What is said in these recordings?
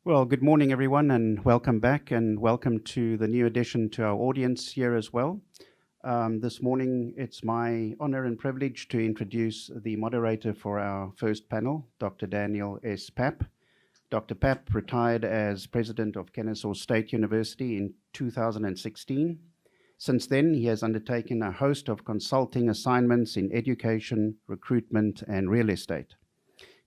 Well, good morning, everyone, and welcome back, and welcome to the new addition to our audience here as well. This morning, it's my honor and privilege to introduce the moderator for our first panel, Dr. Daniel S Papp. Dr. Papp retired as president of Kennesaw State University in 2016. Since then, he has undertaken a host of consulting assignments in education, recruitment, and real estate.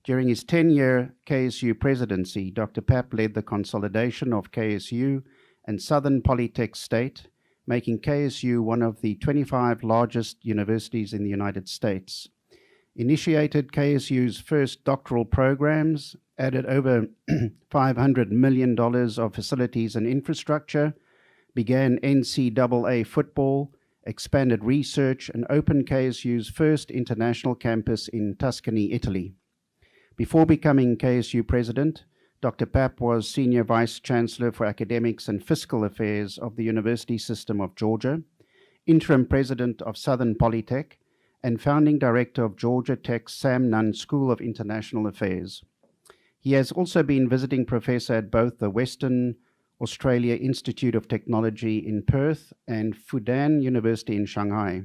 During his 10-year KSU presidency, Dr. Papp led the consolidation of KSU and Southern Polytech State, making KSU one of the 25 largest universities in the United States. Initiated KSU's first doctoral programs, added over $500 million of facilities and infrastructure, began NCAA football, expanded research, and opened KSU's first international campus in Tuscany, Italy. Before becoming KSU president, Dr. Papp was Senior Vice Chancellor for Academics and Fiscal Affairs of the University System of Georgia, Interim President of Southern Polytech, and Founding Director of Georgia Tech's Sam Nunn School of International Affairs. He has also been visiting professor at both the Western Australia Institute of Technology in Perth and Fudan University in Shanghai,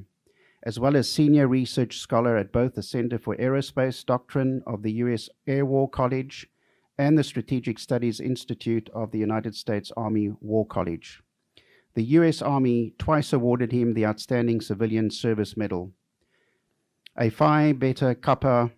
as well as senior research scholar at both the Center for Aerospace Doctrine of the U.S. Air War College and the Strategic Studies Institute of the United States Army War College. The U.S. Army twice awarded him the Outstanding Civilian Service Medal. A Phi Beta Kappa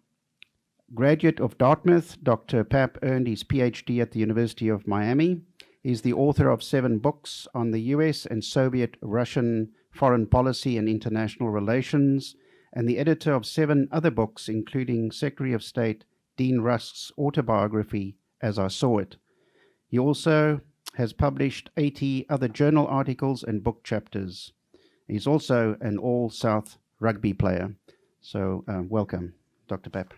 graduate of Dartmouth, Dr. Papp earned his PhD at the University of Miami. He is the author of 7 books on the U.S. and Soviet-Russian foreign policy and international relations, and the editor of 7 other books, including Secretary of State Dean Rusk's autobiography, As I Saw It. He also has published 80 other journal articles and book chapters. He's also an All-South rugby player. So welcome, Dr. Papp.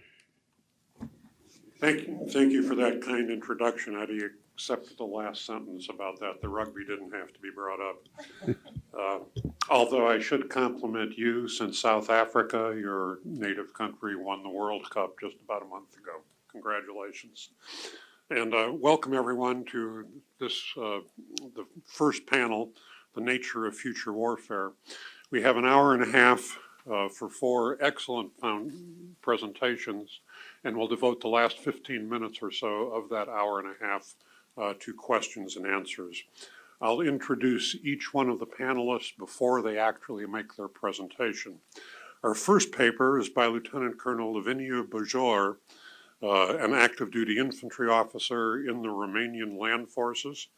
Thank you for that kind introduction. How do you accept the last sentence about that? The rugby didn't have to be brought up. Although I should compliment you, since South Africa, your native country, won the World Cup just about a month ago. Congratulations. And welcome everyone to this, the first panel, The Nature of Future Warfare. We have an hour and a half for 4 excellent presentations, and we'll devote the last 15 minutes or so of that hour and a half to questions and answers. I'll introduce each one of the panelists before they actually make their presentation. Our first paper is by Lieutenant Colonel Lavinia Bojor, an active duty infantry officer in the Romanian Land Forces,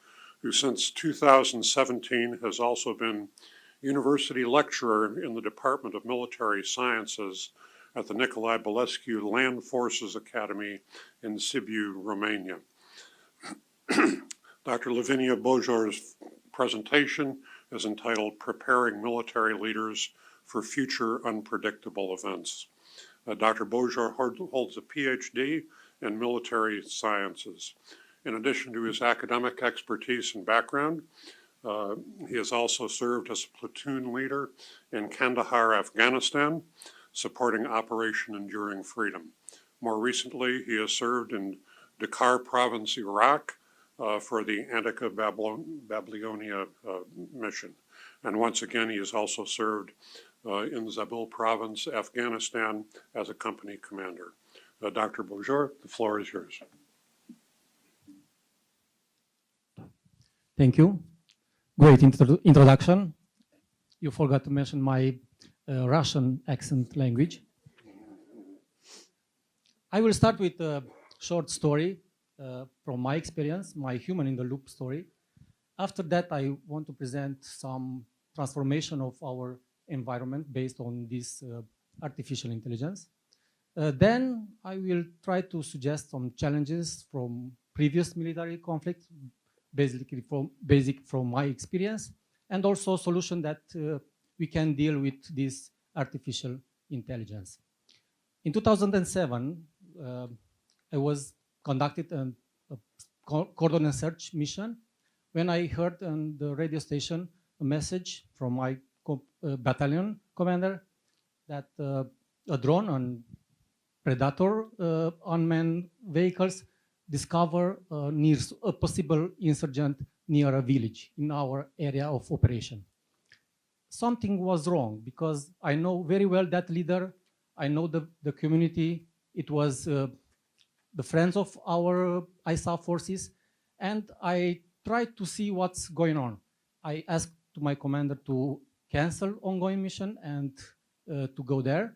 who since 2017 has also been university lecturer in the Department of Military Sciences at the Nicolae Bălescu Land Forces Academy in Sibiu, Romania. Dr. Lavinia Bojor's presentation is entitled Preparing Military Leaders for Future Unpredictable Events. Dr. Bojor holds a PhD in military sciences. In addition to his academic expertise and background, he has also served as a platoon leader in Kandahar, Afghanistan, supporting Operation Enduring Freedom. More recently, he has served in Dakar Province, Iraq, for the Antica-Babylonia mission. And once again, he has also served in Zabul Province, Afghanistan, as a company commander. Dr. Bojor, the floor is yours. Thank you. Great introduction. You forgot to mention my Russian accent language. I will start with a short story from my experience, my human in the loop story. After that, I want to present some transformation of our environment based on this artificial intelligence. Then I will try to suggest some challenges from previous military conflicts, basically from my experience, and also a solution that we can deal with this artificial intelligence. In 2007, I was conducted a cordon and search mission when I heard on the radio station a message from my battalion commander that a drone and Predator unmanned vehicles discover near a possible insurgent near a village in our area of operation. Something was wrong because I know very well that leader. I know the community. It was the friends of our ISAF forces, and I tried to see what's going on. I asked to my commander to cancel ongoing mission and to go there.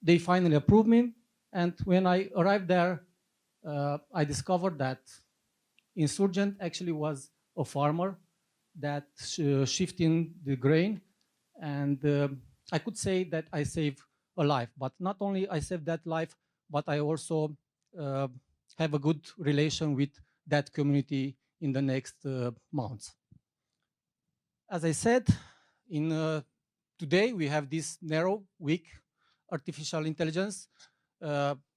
They finally approved me, and when I arrived there, I discovered that insurgent actually was a farmer that shifting the grain, and I could say that I saved a life. But not only I saved that life, but I also uh, have a good relation with that community in the next months. As I said, in today we have this narrow, weak artificial intelligence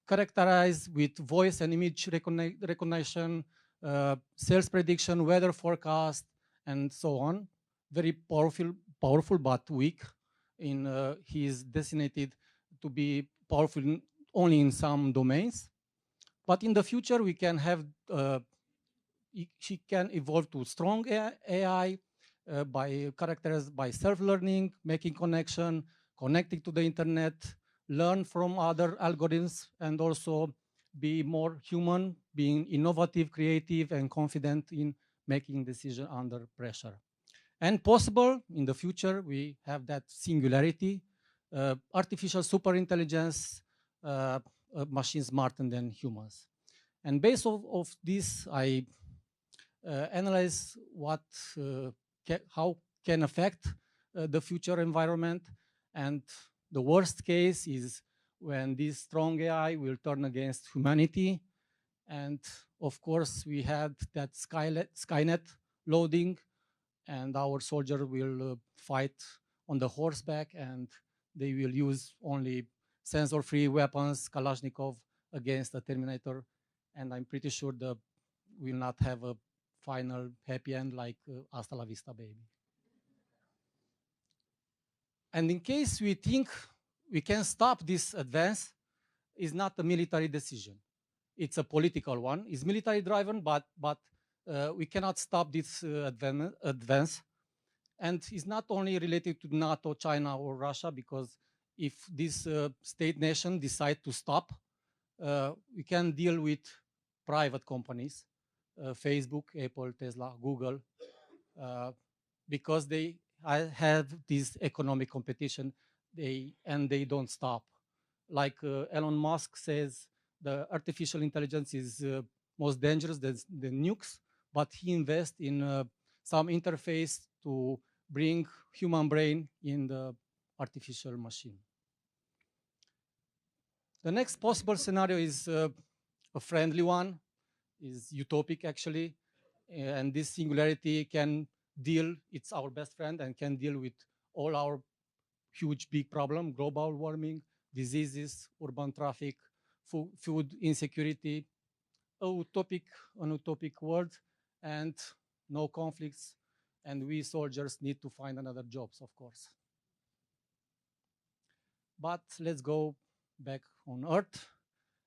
characterized with voice and image recognition, sales prediction, weather forecast, and so on. Very powerful but weak. He is designated to be powerful only in some domains. But in the future, we can have he can evolve to strong AI by characterized by self-learning, making connection, connecting to the internet, learn from other algorithms, and also be more human, being innovative, creative, and confident in making decisions under pressure. And possible in the future, we have that singularity, artificial superintelligence, machines smarter than humans. And based of this, I analyze what how can affect the future environment. And the worst case is when this strong AI will turn against humanity. And of course, we had that Skynet loading, and our soldier will fight on the horseback, and they will use only sensor-free weapons, Kalashnikov, against the Terminator. And I'm pretty sure the will not have a final happy end like Hasta la Vista, baby. And in case we think we can stop this advance, is not a military decision. It's a political one. It's military driven, but we cannot stop this advance. And it's not only related to NATO, China, or Russia, because if this state nation decide to stop, we can deal with private companies, Facebook, Apple, Tesla, Google, because they have this economic competition, and they don't stop. Like Elon Musk says, the artificial intelligence is most dangerous than nukes, but he invests in some interface to bring human brain in the artificial machine. The next possible scenario is a friendly one, is utopic actually, and this singularity can deal, it's our best friend and can deal with all our huge big problem, global warming, diseases, urban traffic, food insecurity, an utopic world, and no conflicts, and we soldiers need to find another jobs, of course. But let's go back on Earth,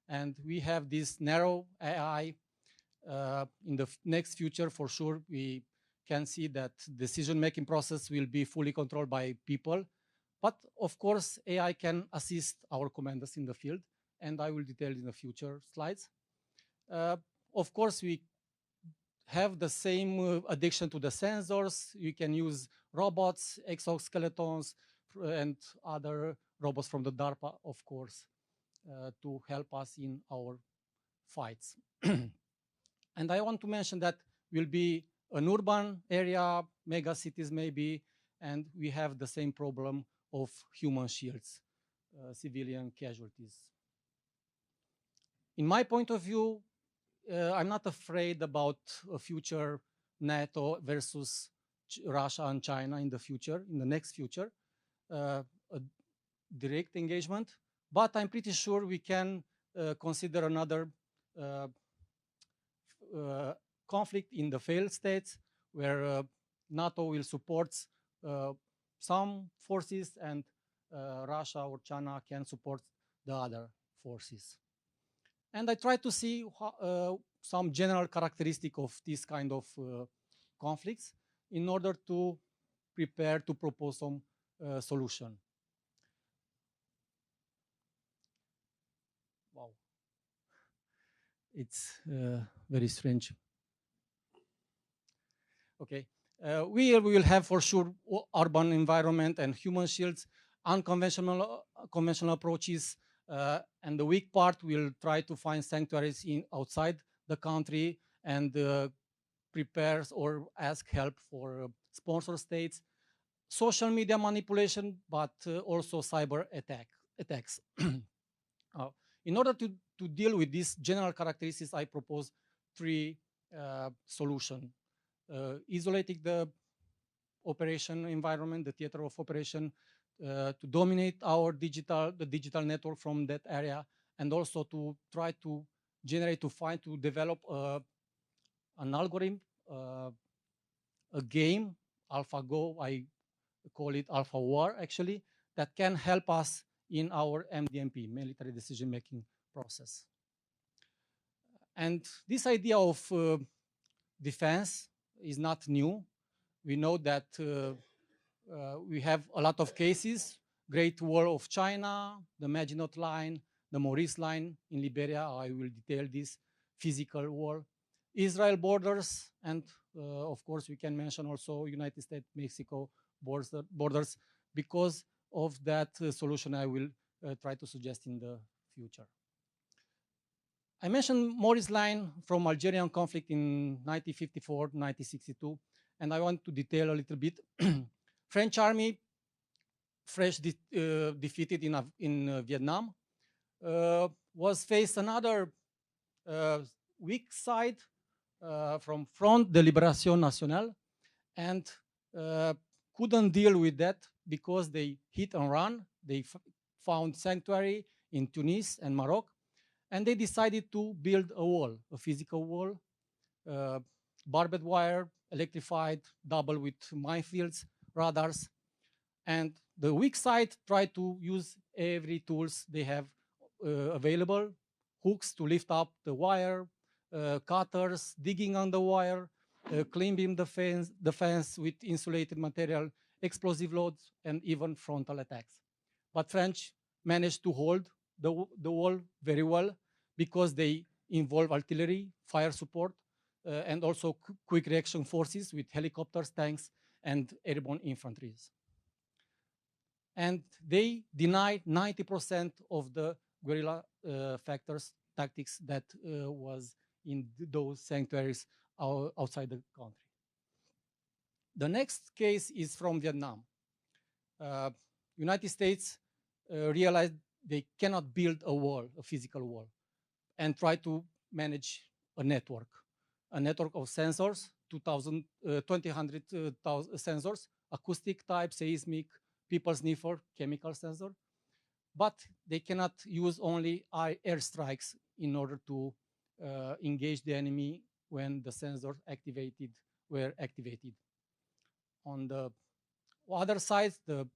and we have this narrow AI. In the next future, for sure, we can see that decision-making process will be fully controlled by people. But of course, AI can assist our commanders in the field, and I will detail in the future slides. Of course, we have the same addiction to the sensors. You can use robots, exoskeletons, and other robots from the DARPA, of course, to help us in our fights. And I want to mention that will be an urban area, mega cities maybe, and we have the same problem of human shields, civilian casualties. In my point of view, I'm not afraid about a future NATO versus Russia and China in the future, in the next future, a direct engagement, but I'm pretty sure we can consider another conflict in the failed states where NATO will support some forces and Russia or China can support the other forces. And I tried to see some general characteristic of this kind of conflicts in order to prepare to propose some solution. Wow. It's very strange. Okay. We will have for sure urban environment and human shields, unconventional conventional approaches, and the weak part will try to find sanctuaries outside the country and prepares or ask help for sponsor states, social media manipulation, but also cyber attacks. In order to deal with these general characteristics, I propose three solutions. Isolating the operation environment, the theater of operation, to dominate the digital network from that area, and also to try to generate, to develop an algorithm, a game, AlphaGo, I call it Alpha War actually, that can help us in our MDMP, military decision-making process. And this idea of defense is not new. We know that we have a lot of cases, Great Wall of China, the Maginot Line, the Maurice Line in Liberia, I will detail this, physical wall, Israel borders, and of course we can mention also United States-Mexico borders because of that solution I will try to suggest in the future. I mentioned Maurice Line from Algerian conflict in 1954-1962, and I want to detail a little bit. French army, defeated in Vietnam, was faced another weak side from Front de Libération Nationale, and couldn't deal with that because they hit and run. They found sanctuary in Tunis and Morocco, and they decided to build a wall, a physical wall, barbed wire, electrified, double with minefields, radars. And the weak side tried to use every tools they have available, hooks to lift up the wire, cutters, digging on the wire, climbing the fence with insulated material, explosive loads, and even frontal attacks. But French managed to hold the wall very well because they involve artillery, fire support, and also quick reaction forces with helicopters, tanks, and airborne infantry. And they denied 90% of the guerrilla tactics that was in those sanctuaries outside the country. The next case is from Vietnam. United States realized they cannot build a wall, a physical wall, and try to manage a network of sensors, 200 sensors, acoustic type, seismic, people sniffer, chemical sensor, but they cannot use only airstrikes in order to engage the enemy when the sensors were activated. On the other side, the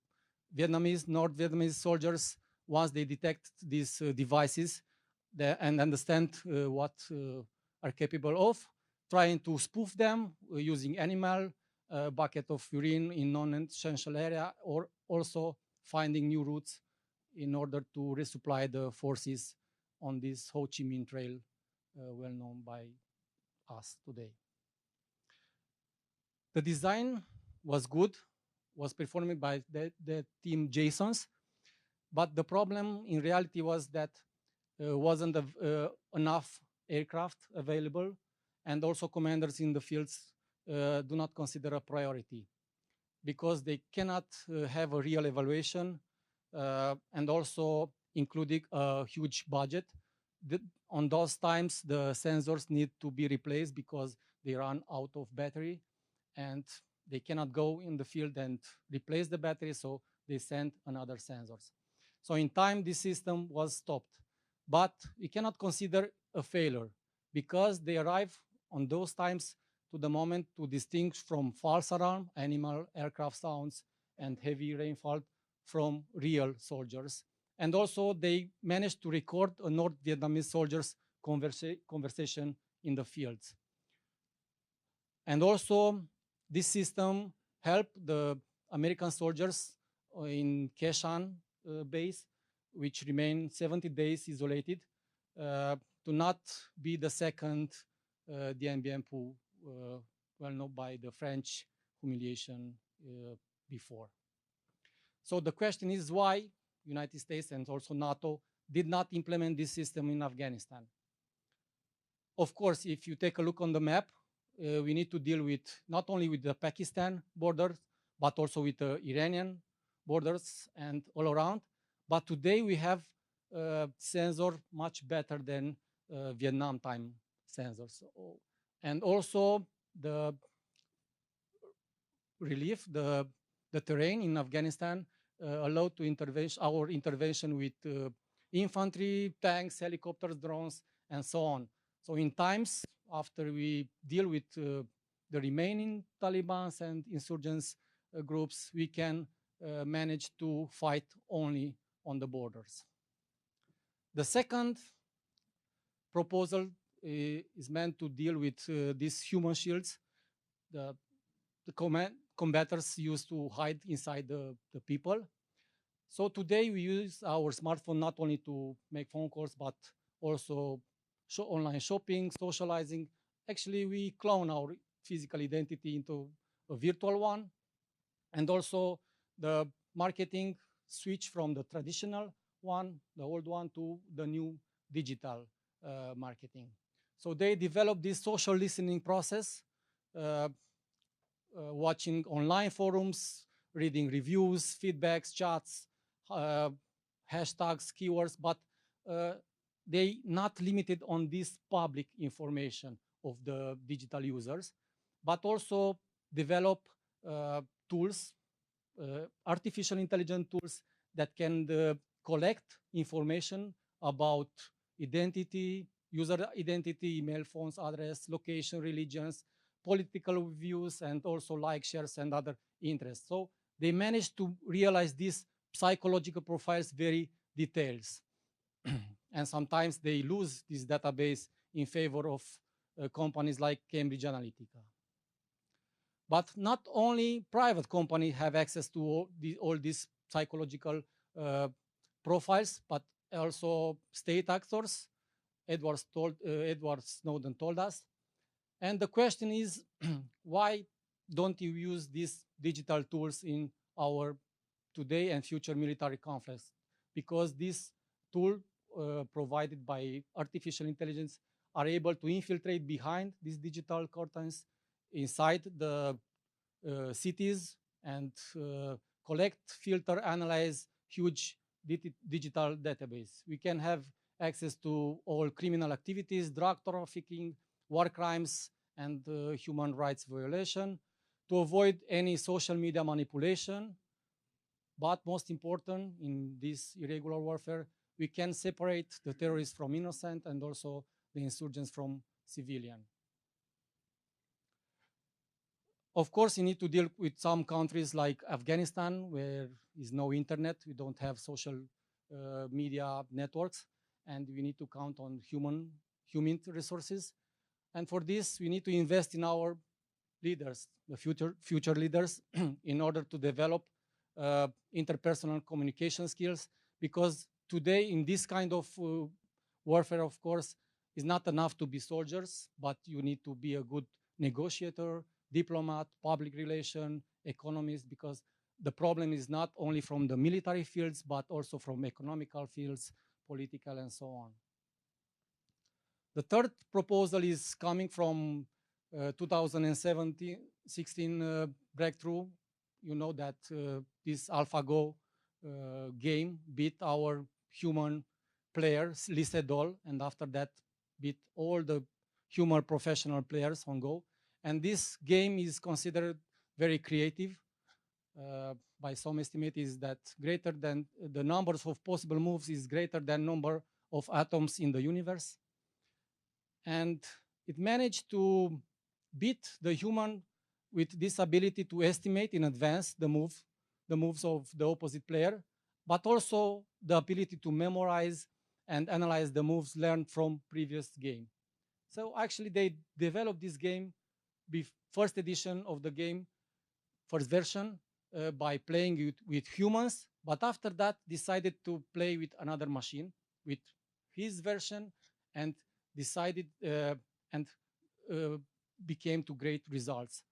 North Vietnamese soldiers, once they detect these devices and understand what are capable of, trying to spoof them using animal, bucket of urine in non-essential area, or also finding new routes in order to resupply the forces on this Ho Chi Minh Trail, well known by us today. The design was good, was performed by the team Jasons, but the problem in reality was that wasn't enough aircraft available, and also commanders in the fields do not consider a priority because they cannot have a real evaluation and also including a huge budget. On those times, the sensors need to be replaced because they run out of battery and they cannot go in the field and replace the battery, so they send another sensors. So in time, this system was stopped. But we cannot consider a failure because they arrive on those times to the moment to distinguish from false alarm, animal, aircraft sounds, and heavy rainfall from real soldiers. And also they managed to record North Vietnamese soldiers conversation in the fields. And also, this system helped the American soldiers in Keshan base, which remain 70 days isolated, to not be the second Dien Bien Phu, well known by the French humiliation before. So the question is why United States and also NATO did not implement this system in Afghanistan. Of course, if you take a look on the map, we need to deal with not only with the Pakistan borders, but also with the Iranian borders and all around. But today we have sensor much better than Vietnam time sensors. And also the relief, the terrain in Afghanistan allowed to our intervention with infantry, tanks, helicopters, drones, and so on. So in times after we deal with the remaining Taliban and insurgents groups, we can manage to fight only on the borders. The second proposal is meant to deal with these human shields. The combatants used to hide inside the people. So today we use our smartphone not only to make phone calls, but also online shopping, socializing. Actually, we clone our physical identity into a virtual one. And also the marketing switch from the traditional one, the old one, to the new digital marketing. So they developed this social listening process, watching online forums, reading reviews, feedbacks, chats, hashtags, keywords, but they not limited on this public information of the digital users, but also develop tools, artificial intelligence tools that can collect information about identity, user identity, email, phones, address, location, religions, political views, and also like, shares, and other interests. So they managed to realize these psychological profiles very details. And sometimes they lose this database in favor of companies like Cambridge Analytica. But not only private companies have access to all these psychological profiles, but also state actors. Edward Snowden told us. And the question is, why don't you use these digital tools in our today and future military conflicts? Because this tool provided by artificial intelligence are able to infiltrate behind these digital curtains inside the cities and collect, filter, analyze huge digital database. We can have access to all criminal activities, drug trafficking, war crimes, and human rights violation, to avoid any social media manipulation. But most important, in this irregular warfare, we can separate the terrorists from innocent and also the insurgents from civilian. Of course, you need to deal with some countries like Afghanistan, where is no internet, we don't have social media networks, and we need to count on human resources. And for this, we need to invest in our leaders, the future leaders, in order to develop interpersonal communication skills, because today in this kind of warfare, of course, is not enough to be soldiers, but you need to be a good negotiator, diplomat, public relation, economist, because the problem is not only from the military fields, but also from economical fields, political, and so on. The third proposal is coming from 2016 breakthrough. You know that this AlphaGo game beat our human players, Lee Sedol, and after that beat all the human professional players on Go. And this game is considered very creative. By some estimate is that greater than the numbers of possible moves is greater than number of atoms in the universe. And it managed to beat the human with this ability to estimate in advance the moves of the opposite player, but also the ability to memorize and analyze the moves learned from previous game. So actually they developed this game, first edition of the game, first version, by playing it with humans, but after that decided to play with another machine, with his version, and decided and became to great results.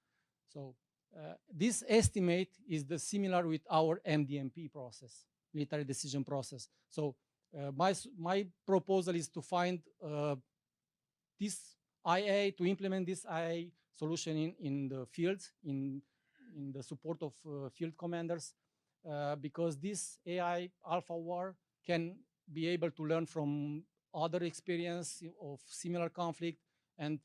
So this estimate is the similar with our MDMP process, military decision process. So my proposal is to find this IA, to implement this IA solution in the fields, in the support of field commanders, because this AI alpha war can be able to learn from other experience of similar conflict and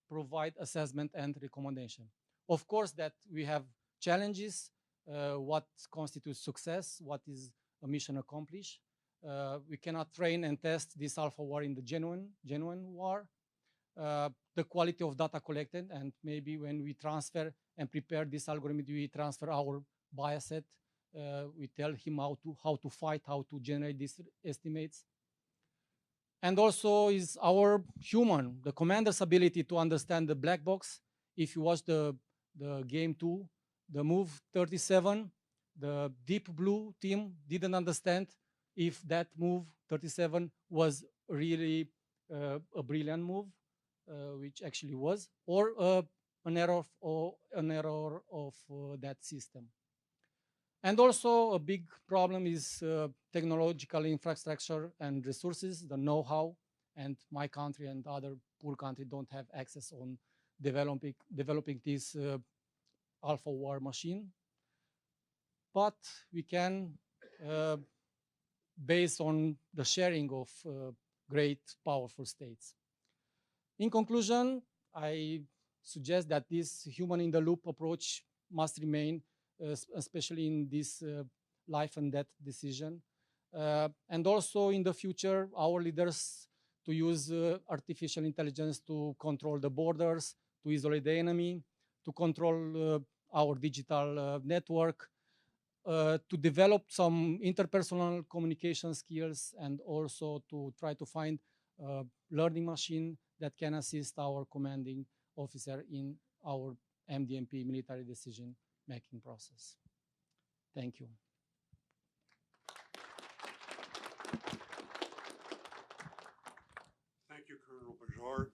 provide assessment and recommendation. Of course that we have challenges, what constitutes success, what is a mission accomplished. We cannot train and test this alpha war in the genuine war. The quality of data collected, and maybe when we transfer and prepare this algorithm, we transfer our bias set. We tell him how to fight, how to generate these estimates. And also is our human, the commander's ability to understand the black box. If you watch the game 2, the move 37, the deep blue team didn't understand if that move 37 was really a brilliant move, which actually was, or an error of that system. And also a big problem is technological infrastructure and resources, the know-how, and my country and other poor countries don't have access on developing this alpha war machine. But we can, based on the sharing of great powerful states. In conclusion, I suggest that this human-in-the-loop approach must remain, especially in this life and death decision. And also in the future, our leaders to use artificial intelligence to control the borders, to isolate the enemy, to control our digital network, to develop some interpersonal communication skills, and also to try to find a learning machine that can assist our commanding officer in our MDMP military decision making process. Thank you. Thank you, Colonel Bajor.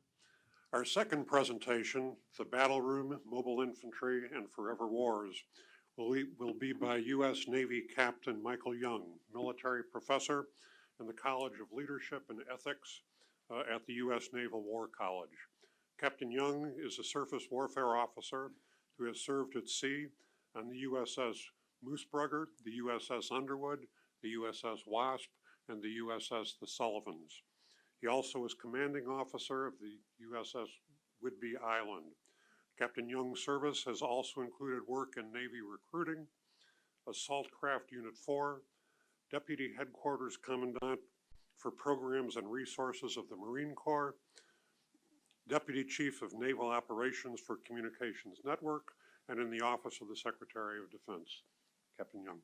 Our second presentation, The Battle Room, Mobile Infantry, and Forever Wars, will be by U.S. Navy Captain Michael Young, military professor in the College of Leadership and Ethics at the U.S. Naval War College. Captain Young is a surface warfare officer who has served at sea on the USS Moosebrugger, the USS Underwood, the USS Wasp, and the USS The Sullivans. He also is commanding officer of the USS Whidbey Island. Captain Young's service has also included work in Navy recruiting, Assault Craft Unit 4, Deputy Headquarters Commandant for Programs and Resources of the Marine Corps, Deputy Chief of Naval Operations for Communications Network, and in the Office of the Secretary of Defense. Captain Young.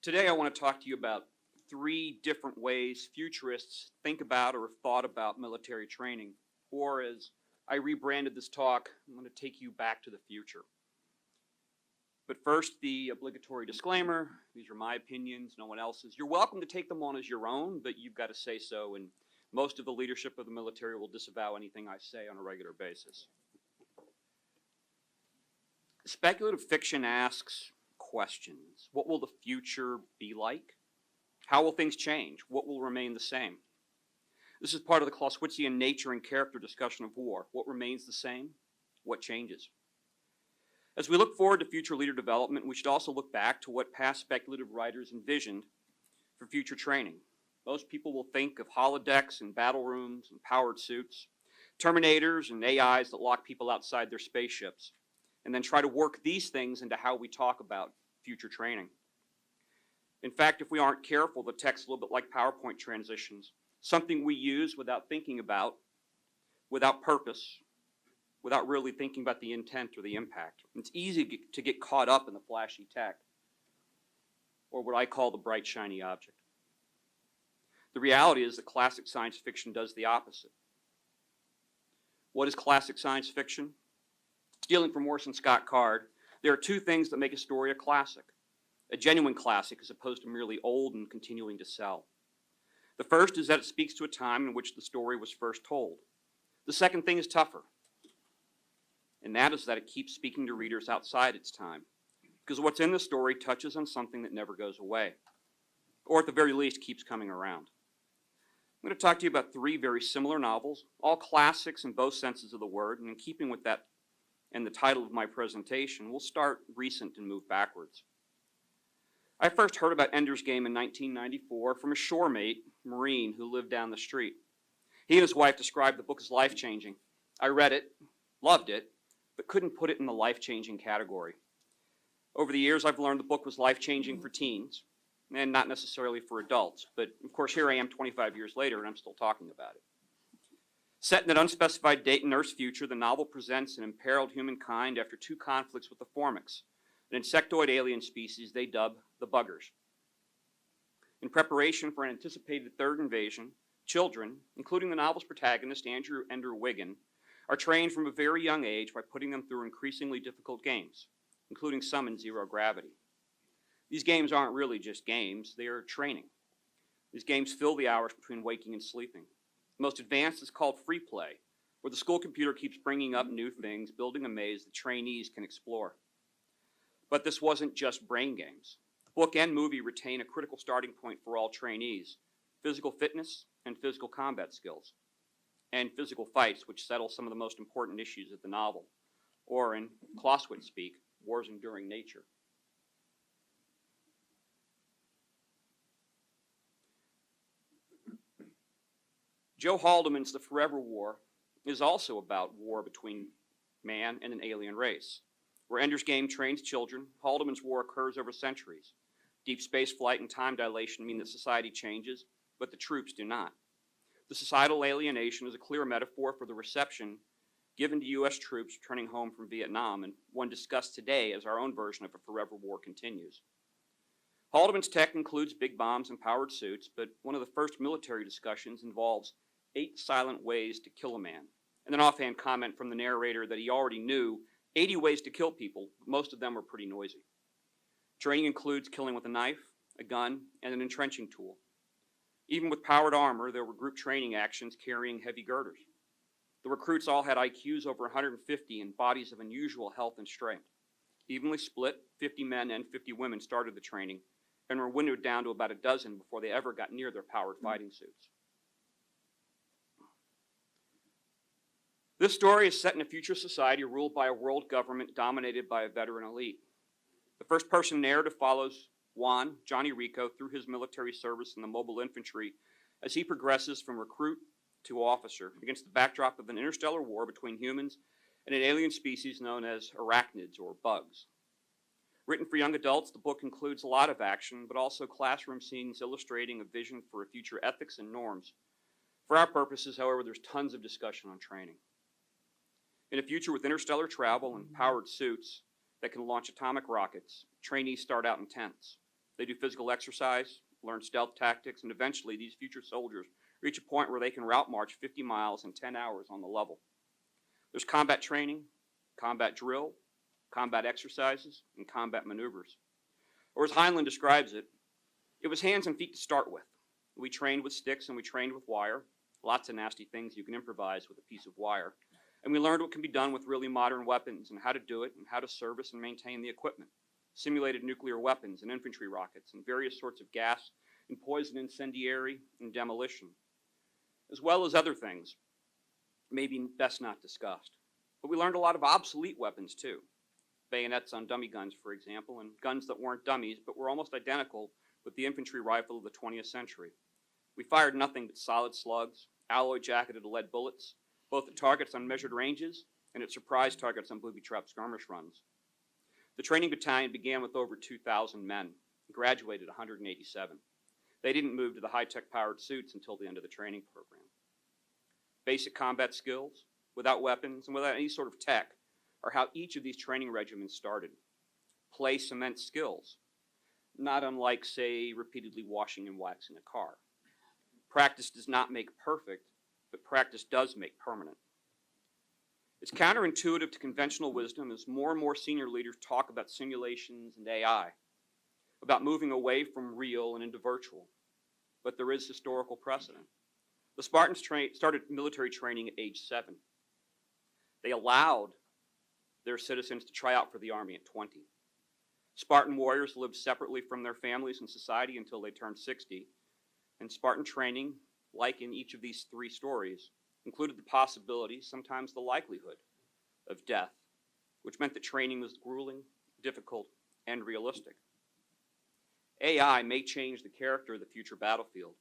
Today I want to talk to you about 3 different ways futurists think about or have thought about military training, or as I rebranded this talk, I'm going to take you back to the future. But first, the obligatory disclaimer. These are my opinions, no one else's. You're welcome to take them on as your own, but you've got to say so, and most of the leadership of the military will disavow anything I say on a regular basis. Speculative fiction asks questions. What will the future be like? How will things change? What will remain the same? This is part of the Clausewitzian nature and character discussion of war. What remains the same? What changes? As we look forward to future leader development, we should also look back to what past speculative writers envisioned for future training. Most people will think of holodecks and battle rooms and powered suits, Terminators and AIs that lock people outside their spaceships, and then try to work these things into how we talk about future training. In fact, if we aren't careful, the text's a little bit like PowerPoint transitions, something we use without thinking about, without purpose, without really thinking about the intent or the impact. It's easy to get caught up in the flashy tech, or what I call the bright, shiny object. The reality is that classic science fiction does the opposite. What is classic science fiction? Stealing from Orson Scott Card, there are two things that make a story a classic. A genuine classic as opposed to merely old and continuing to sell. The first is that it speaks to a time in which the story was first told. The second thing is tougher, and that is that it keeps speaking to readers outside its time, because what's in the story touches on something that never goes away, or at the very least keeps coming around. I'm going to talk to you about three very similar novels, all classics in both senses of the word, and in keeping with that and the title of my presentation, we'll start recent and move backwards. I first heard about Ender's Game in 1994 from a shore mate, Marine, who lived down the street. He and his wife described the book as life-changing. I read it, loved it, but couldn't put it in the life-changing category. Over the years, I've learned the book was life-changing for teens, and not necessarily for adults, but of course here I am 25 years later and I'm still talking about it. Set in an unspecified date and Earth's future, the novel presents an imperiled humankind after two conflicts with the Formics, an insectoid alien species they dub the Buggers. In preparation for an anticipated third invasion, children, including the novel's protagonist Andrew Ender Wiggin, are trained from a very young age by putting them through increasingly difficult games, including some in zero gravity. These games aren't really just games, they are training. These games fill the hours between waking and sleeping. The most advanced is called free play, where the school computer keeps bringing up new things, building a maze that trainees can explore. But this wasn't just brain games. The book and movie retain a critical starting point for all trainees: physical fitness and physical combat skills, and physical fights, which settle some of the most important issues of the novel, or in Clausewitz speak, war's enduring nature. Joe Haldeman's The Forever War is also about war between man and an alien race. Where Ender's Game trains children, Haldeman's war occurs over centuries. Deep space flight and time dilation mean that society changes, but the troops do not. The societal alienation is a clear metaphor for the reception given to U.S. troops returning home from Vietnam, and one discussed today as our own version of A Forever War continues. Haldeman's tech includes big bombs and powered suits, but one of the first military discussions involves 8 silent ways to kill a man, and an offhand comment from the narrator that he already knew 80 ways to kill people, but most of them were pretty noisy. Training includes killing with a knife, a gun, and an entrenching tool. Even with powered armor, there were group training actions carrying heavy girders. The recruits all had IQs over 150 and bodies of unusual health and strength. Evenly split, 50 men and 50 women started the training and were windowed down to about a dozen before they ever got near their powered fighting suits. This story is set in a future society ruled by a world government dominated by a veteran elite. The first-person narrative follows Juan, Johnny Rico, through his military service in the mobile infantry as he progresses from recruit to officer against the backdrop of an interstellar war between humans and an alien species known as arachnids, or bugs. Written for young adults, the book includes a lot of action, but also classroom scenes illustrating a vision for a future ethics and norms. For our purposes, however, there's tons of discussion on training. In a future with interstellar travel and powered suits that can launch atomic rockets, trainees start out in tents. They do physical exercise, learn stealth tactics, and eventually these future soldiers reach a point where they can route march 50 miles in 10 hours on the level. There's combat training, combat drill, combat exercises, and combat maneuvers. Or as Heinlein describes it, it was hands and feet to start with. We trained with sticks and we trained with wire, lots of nasty things you can improvise with a piece of wire. And we learned what can be done with really modern weapons and how to do it and how to service and maintain the equipment. Simulated nuclear weapons and infantry rockets and various sorts of gas and poison incendiary and demolition, as well as other things maybe best not discussed. But we learned a lot of obsolete weapons too. Bayonets on dummy guns, for example, and guns that weren't dummies but were almost identical with the infantry rifle of the 20th century. We fired nothing but solid slugs, alloy-jacketed lead bullets, both at targets on measured ranges and at surprise targets on booby-trapped skirmish runs. The training battalion began with over 2,000 men and graduated 187. They didn't move to the high-tech powered suits until the end of the training program. Basic combat skills, without weapons and without any sort of tech, are how each of these training regimens started. Play cements skills, not unlike, say, repeatedly washing and waxing a car. Practice does not make perfect, but practice does make permanent. It's counterintuitive to conventional wisdom as more and more senior leaders talk about simulations and AI, about moving away from real and into virtual. But there is historical precedent. The Spartans started military training at age 7. They allowed their citizens to try out for the army at 20. Spartan warriors lived separately from their families and society until they turned 60. And Spartan training, like in each of these 3 stories, included the possibility, sometimes the likelihood, of death, which meant that training was grueling, difficult, and realistic. AI may change the character of the future battlefield,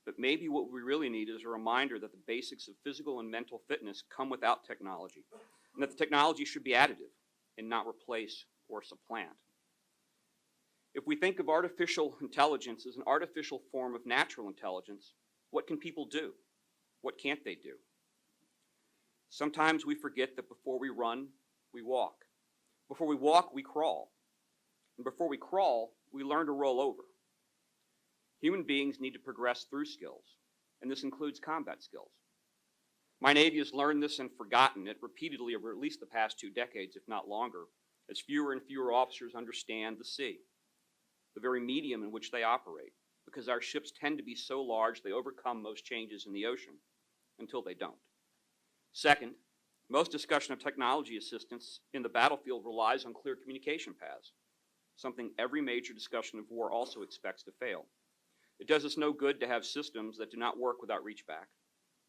but maybe what we really need is a reminder that the basics of physical and mental fitness come without technology, and that the technology should be additive and not replace or supplant. If we think of artificial intelligence as an artificial form of natural intelligence, what can people do? What can't they do? Sometimes we forget that before we run, we walk. Before we walk, we crawl. And before we crawl, we learn to roll over. Human beings need to progress through skills, and this includes combat skills. My Navy has learned this and forgotten it repeatedly over at least the past 2 decades, if not longer, as fewer and fewer officers understand the sea, the very medium in which they operate, because our ships tend to be so large they overcome most changes in the ocean until they don't. Second, most discussion of technology assistance in the battlefield relies on clear communication paths, something every major discussion of war also expects to fail. It does us no good to have systems that do not work without reachback,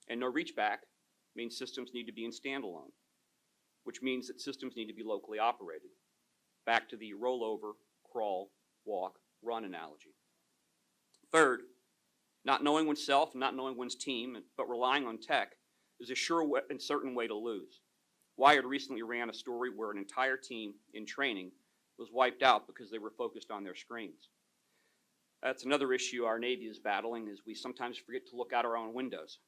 and no reachback means systems need to be in standalone, which means that systems need to be locally operated. Back to the rollover, crawl, walk, run analogy. Third, not knowing oneself and not knowing one's team, but relying on tech is a sure and certain way to lose. Wired recently ran a story where an entire team in training was wiped out because they were focused on their screens. That's another issue our Navy is battling, is we sometimes forget to look out our own windows.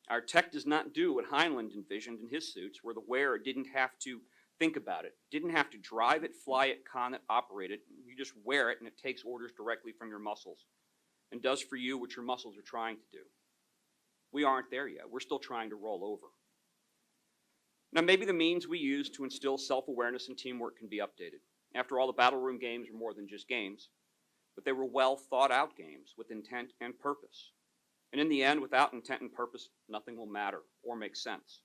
Our tech does not do what Heinlein envisioned in his suits, where the wearer didn't have to think about it, didn't have to drive it, fly it, con it, operate it. You just wear it and it takes orders directly from your muscles and does for you what your muscles are trying to do. We aren't there yet. We're still trying to roll over. Now, maybe the means we use to instill self-awareness and teamwork can be updated. After all, the battle room games were more than just games, but they were well thought out games with intent and purpose. And in the end, without intent and purpose, nothing will matter or make sense.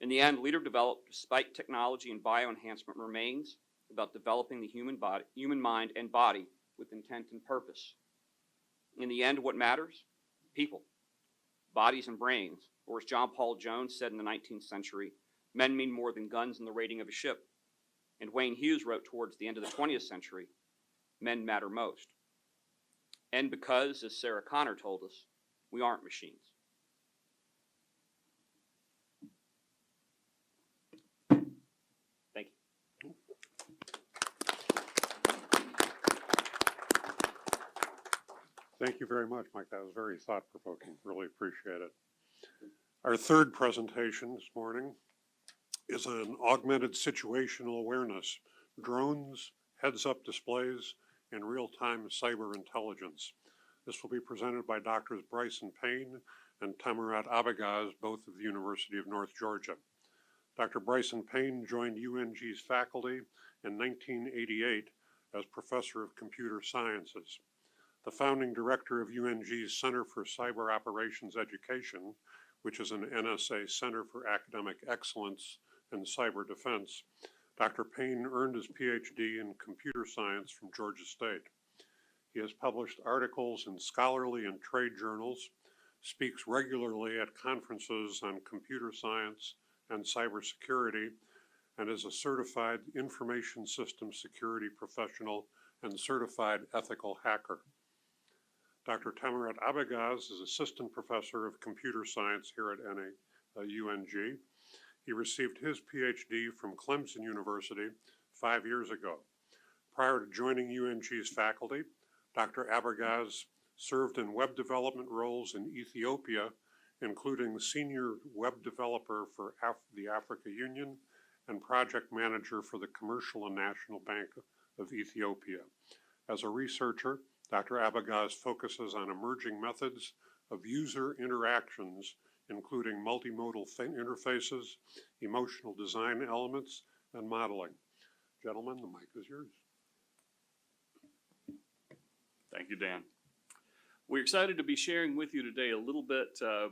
In the end, leader developed, despite technology and bioenhancement, remains about developing the human mind and body with intent and purpose. In the end, what matters? People, bodies and brains, or as John Paul Jones said in the 19th century, men mean more than guns in the raiding of a ship. And Wayne Hughes wrote towards the end of the 20th century, men matter most. And because, as Sarah Connor told us, we aren't machines. Thank you. Thank you very much, Mike. That was very thought-provoking. Really appreciate it. Our third presentation this morning is on augmented situational awareness, drones, heads-up displays, and real-time cyber intelligence. This will be presented by Drs. Bryson Payne and Tamirat Abagaz, both of the University of North Georgia. Dr. Bryson Payne joined UNG's faculty in 1988 as Professor of Computer Sciences. The founding director of UNG's Center for Cyber Operations Education, which is an NSA Center for Academic Excellence and Cyber Defense, Dr. Payne earned his PhD in computer science from Georgia State. He has published articles in scholarly and trade journals, speaks regularly at conferences on computer science and cybersecurity, and is a certified information system security professional and certified ethical hacker. Dr. Tamirat Abagaz is assistant professor of computer science here at UNG. He received his PhD from Clemson University 5 years ago. Prior to joining UNG's faculty, Dr. Abagaz served in web development roles in Ethiopia, including senior web developer for the Africa Union and project manager for the Commercial and National Bank of Ethiopia. As a researcher, Dr. Abagaz focuses on emerging methods of user interactions, including multimodal interfaces, emotional design elements, and modeling. Gentlemen, the mic is yours. Thank you, Dan. We're excited to be sharing with you today a little bit, a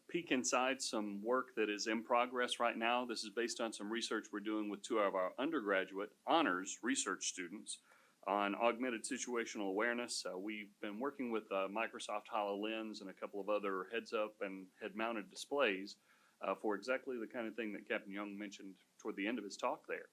peek inside some work that is in progress right now. This is based on some research we're doing with two of our undergraduate honors research students on augmented situational awareness. We've been working with Microsoft Hololens and a couple of other heads-up and head-mounted displays for exactly the kind of thing that Captain Young mentioned toward the end of his talk there,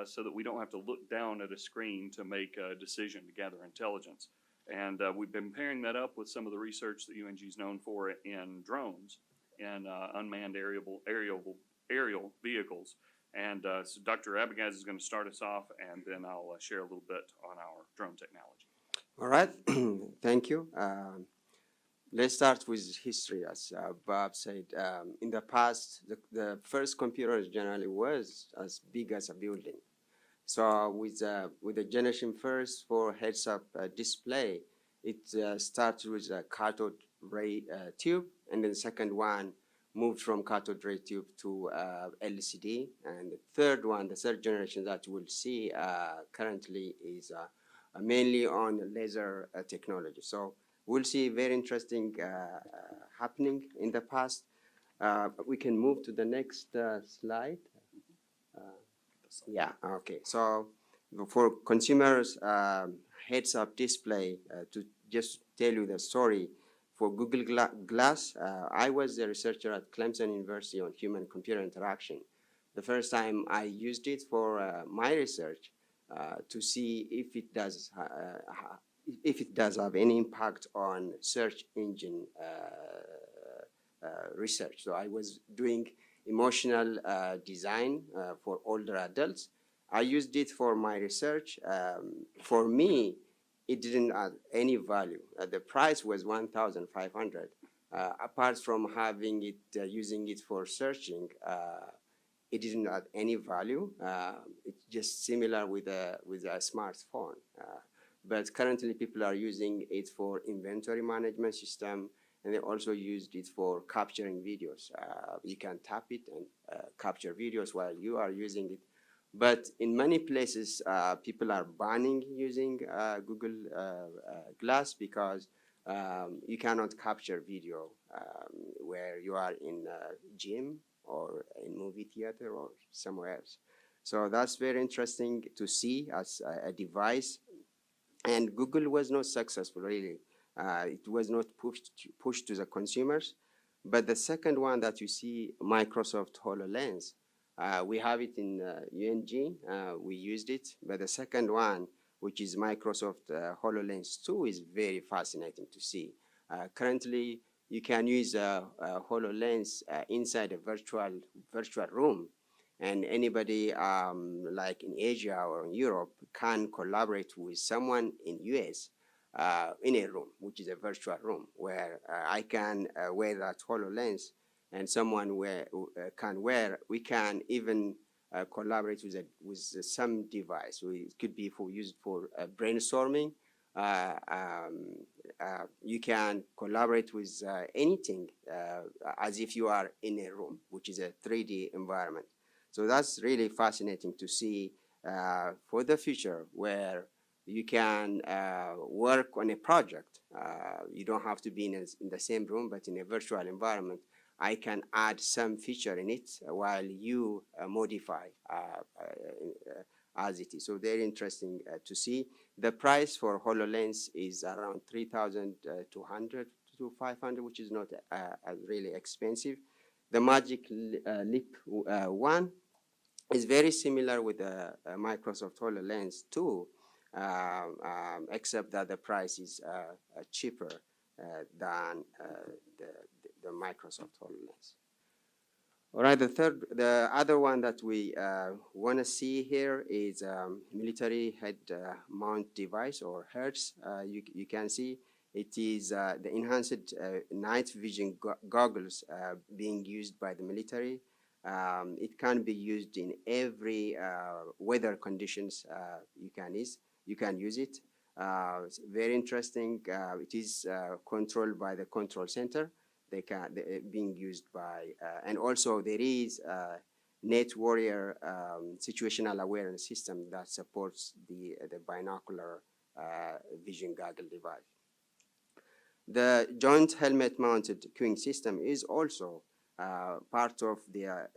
so that we don't have to look down at a screen to make a decision to gather intelligence. And we've been pairing that up with some of the research that UNG is known for in drones and unmanned aerial vehicles. And so Dr. Abagaz is going to start us off, and then I'll share a little bit on our drone technology. All right, thank you. Let's start with history. As Bob said, in the past, the first computers generally was as big as a building. So with the generation first for heads-up display, it started with a cathode ray tube, and then the second one moved from cathode ray tube to LCD, and the third one, the third generation that we'll see currently is mainly on laser technology. So we'll see very interesting happening in the past. We can move to the next slide. Yeah, okay. So for consumers, heads-up display, to just tell you the story, for Google Glass, I was a researcher at Clemson University on human-computer interaction. The first time I used it for my research to see if it does have any impact on search engine research. So I was doing emotional design for older adults. I used it for my research. For me, it didn't add any value. The price was $1,500. Apart from having it, using it for searching, it didn't add any value. It's just similar with a smartphone. But currently, people are using it for inventory management system, and they also used it for capturing videos. You can tap it and capture videos while you are using it. But in many places, people are banning using Google Glass because you cannot capture video where you are in a gym or in movie theater or somewhere else. So that's very interesting to see as a device. And Google was not successful, really. It was not pushed to the consumers. But the second one that you see, Microsoft HoloLens, we have it in UNG. We used it. But the second one, which is Microsoft HoloLens 2, is very fascinating to see. Currently, you can use a HoloLens inside a virtual room. And anybody like in Asia or in Europe can collaborate with someone in US in a room, which is a virtual room, where I can wear that HoloLens and someone we can even collaborate with some device. It could be used for brainstorming. You can collaborate with anything as if you are in a room, which is a 3D environment. So that's really fascinating to see for the future, where you can work on a project. You don't have to be in the same room, but in a virtual environment. I can add some feature in it while you modify as it is. So very interesting to see. The price for HoloLens is around $3,200 to $500, which is not really expensive. The Magic Leap 1 is very similar with the Microsoft HoloLens 2, except that the price is cheaper than the Microsoft HoloLens. All right, the other one that we want to see here is military head mount device, or HERTZ. You can see it is the enhanced night vision goggles being used by the military. It can be used in every weather conditions you can use it. It's very interesting. It is controlled by the control center. They're being used by, and also there is Net Warrior situational awareness system that supports the binocular vision goggle device. The joint helmet mounted queuing system is also part of the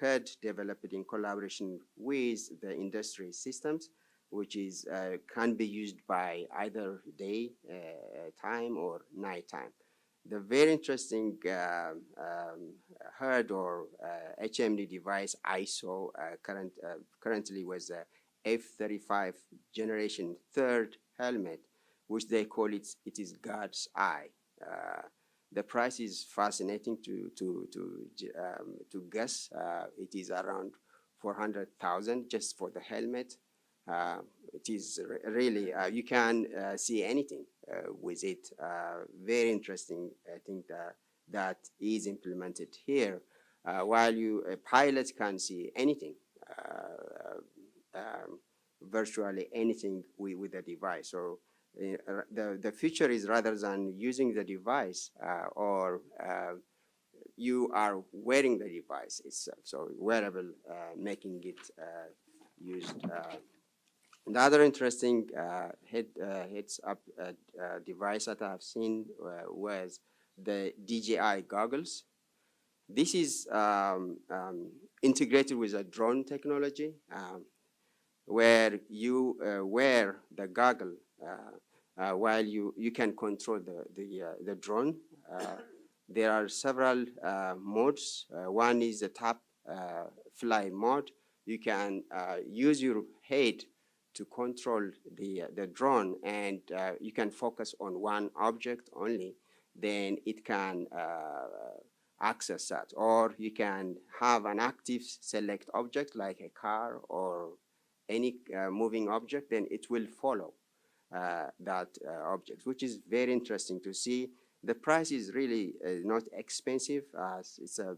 HUD developed in collaboration with the industry systems, which is can be used by either day time or night time. The very interesting HUD or HMD device I saw currently was a F-35 generation 3rd helmet, which they call it is God's eye. The price is fascinating to guess. It is around 400,000 just for the helmet. It is really you can see anything with it. Very interesting. I think that is implemented here. While a pilot can see anything, virtually anything with the device. So the future is rather than using the device or you are wearing the device itself. So wearable, making it used. The other interesting heads-up device that I've seen was the DJI Goggles. This is integrated with a drone technology where you wear the goggle while you can control the drone. There are several modes. One is the top fly mode. You can use your head to control the drone, and you can focus on one object only. Then it can access that, or you can have an active select object like a car or any moving object. Then it will follow that object, which is very interesting to see. The price is really not expensive. It's a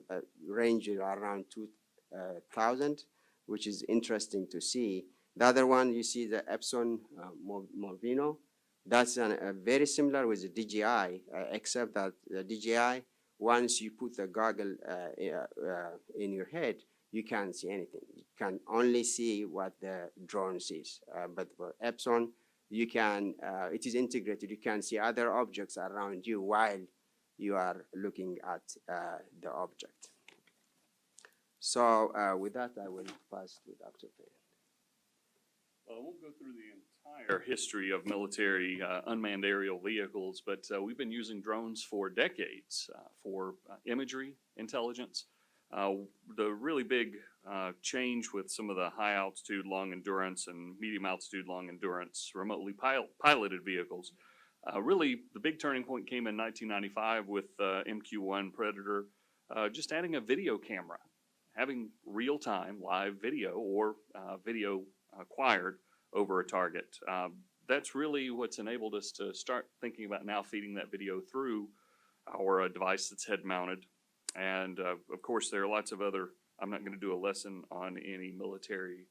range around 2,000, which is interesting to see. The other one, you see the Epson Movino. That's very similar with the DJI, except that the DJI, once you put the goggle in your head, you can't see anything. You can only see what the drone sees. But for Epson, you can, it is integrated. You can see other objects around you while you are looking at the object. So with that, I will pass to Dr. Payne. Well, I won't go through the entire history of military unmanned aerial vehicles, but we've been using drones for decades for imagery, intelligence. The really big change with some of the high altitude, long endurance and medium altitude, long endurance, remotely piloted vehicles. Really, the big turning point came in 1995 with MQ-1 Predator, just adding a video camera, having real-time live video or video acquired over a target. That's really what's enabled us to start thinking about now feeding that video through our device that's head-mounted. And of course, there are lots of other, I'm not going to do a lesson on any military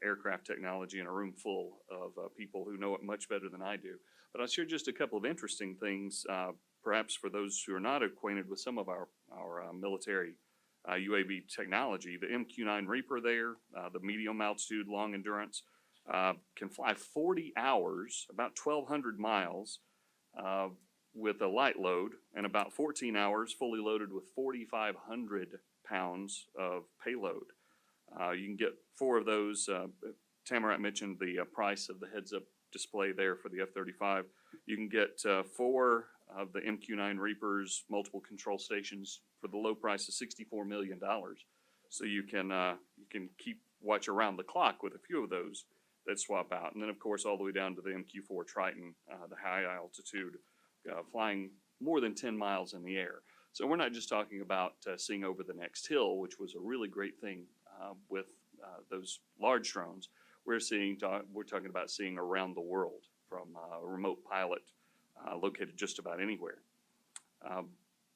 aircraft technology in a room full of people who know it much better than I do. But I'll share just a couple of interesting things, perhaps for those who are not acquainted with some of our military UAV technology. The MQ-9 Reaper there, the medium altitude, long endurance, can fly 40 hours, about 1,200 miles with a light load, and about 14 hours fully loaded with 4,500 pounds of payload. You can get 4 of those. Tamarat mentioned the price of the heads-up display there for the F-35. You can get 4 of the MQ-9 Reapers, multiple control stations for the low price of $64 million. So you can watch around the clock with a few of those that swap out. And then, of course, all the way down to the MQ-4 Triton, the high altitude, flying more than 10 miles in the air. So we're not just talking about seeing over the next hill, which was a really great thing with those large drones. We're talking about seeing around the world from a remote pilot located just about anywhere.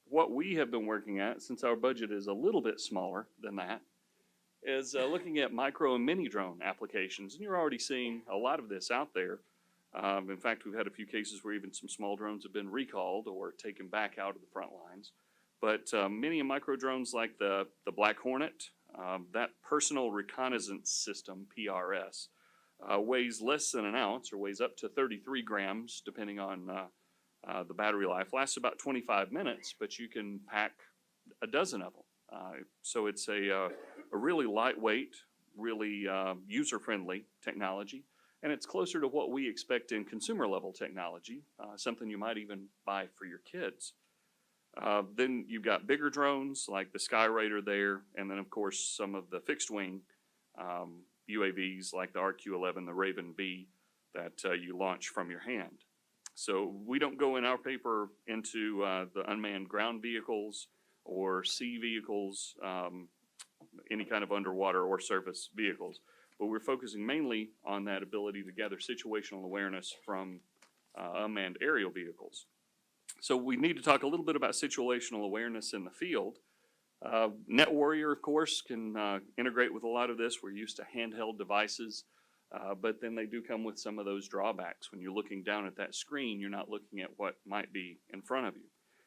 What we have been working at, since our budget is a little bit smaller than that, is looking at micro and mini drone applications. And you're already seeing a lot of this out there. In fact, we've had a few cases where even some small drones have been recalled or taken back out of the front lines. But mini and micro drones like the Black Hornet, that personal reconnaissance system, PRS, weighs less than an ounce or weighs up to 33 grams, depending on the battery life. Lasts about 25 minutes, but you can pack a dozen of them. So it's a really lightweight, really user-friendly technology. And it's closer to what we expect in consumer-level technology, something you might even buy for your kids. Then you've got bigger drones like the Sky Raider there, and then of course some of the fixed-wing UAVs like the RQ-11, the Raven B, that you launch from your hand. So we don't go in our paper into the unmanned ground vehicles or sea vehicles, any kind of underwater or surface vehicles. But we're focusing mainly on that ability to gather situational awareness from unmanned aerial vehicles. So we need to talk a little bit about situational awareness in the field. Net Warrior, of course, can integrate with a lot of this. We're used to handheld devices, but then they do come with some of those drawbacks. When you're looking down at that screen, you're not looking at what might be in front of you.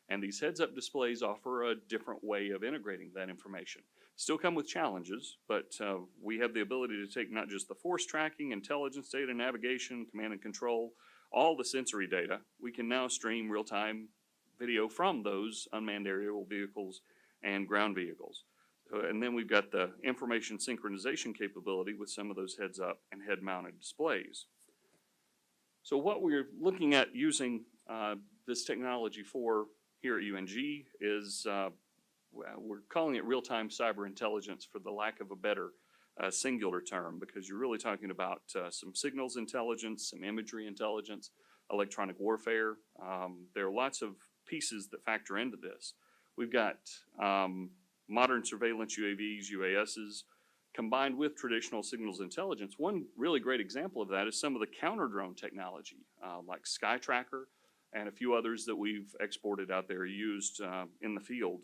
And these heads-up displays offer a different way of integrating that information. Still come with challenges, but we have the ability to take not just the force tracking, intelligence data, navigation, command and control, all the sensory data. We can now stream real-time video from those unmanned aerial vehicles and ground vehicles. And then we've got the information synchronization capability with some of those heads-up and head-mounted displays. So what we're looking at using this technology for here at UNG is we're calling it real-time cyber intelligence for the lack of a better singular term, because you're really talking about some signals intelligence, some imagery intelligence, electronic warfare. There are lots of pieces that factor into this. We've got modern surveillance UAVs, UASs, combined with traditional signals intelligence. One really great example of that is some of the counter-drone technology, like Sky Tracker and a few others that we've exported out there used in the field.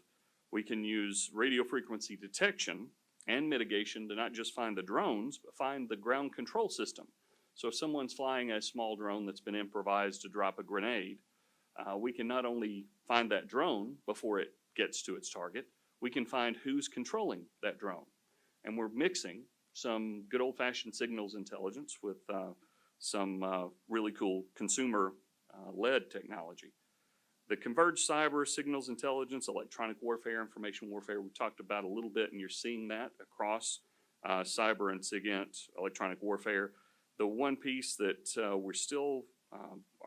We can use radio frequency detection and mitigation to not just find the drones, but find the ground control system. So if someone's flying a small drone that's been improvised to drop a grenade, we can not only find that drone before it gets to its target, we can find who's controlling that drone. And we're mixing some good old-fashioned signals intelligence with some really cool consumer-led technology. The converged cyber, signals intelligence, electronic warfare, information warfare, we talked about a little bit, and you're seeing that across cyber and SIGINT, electronic warfare. The one piece that we're still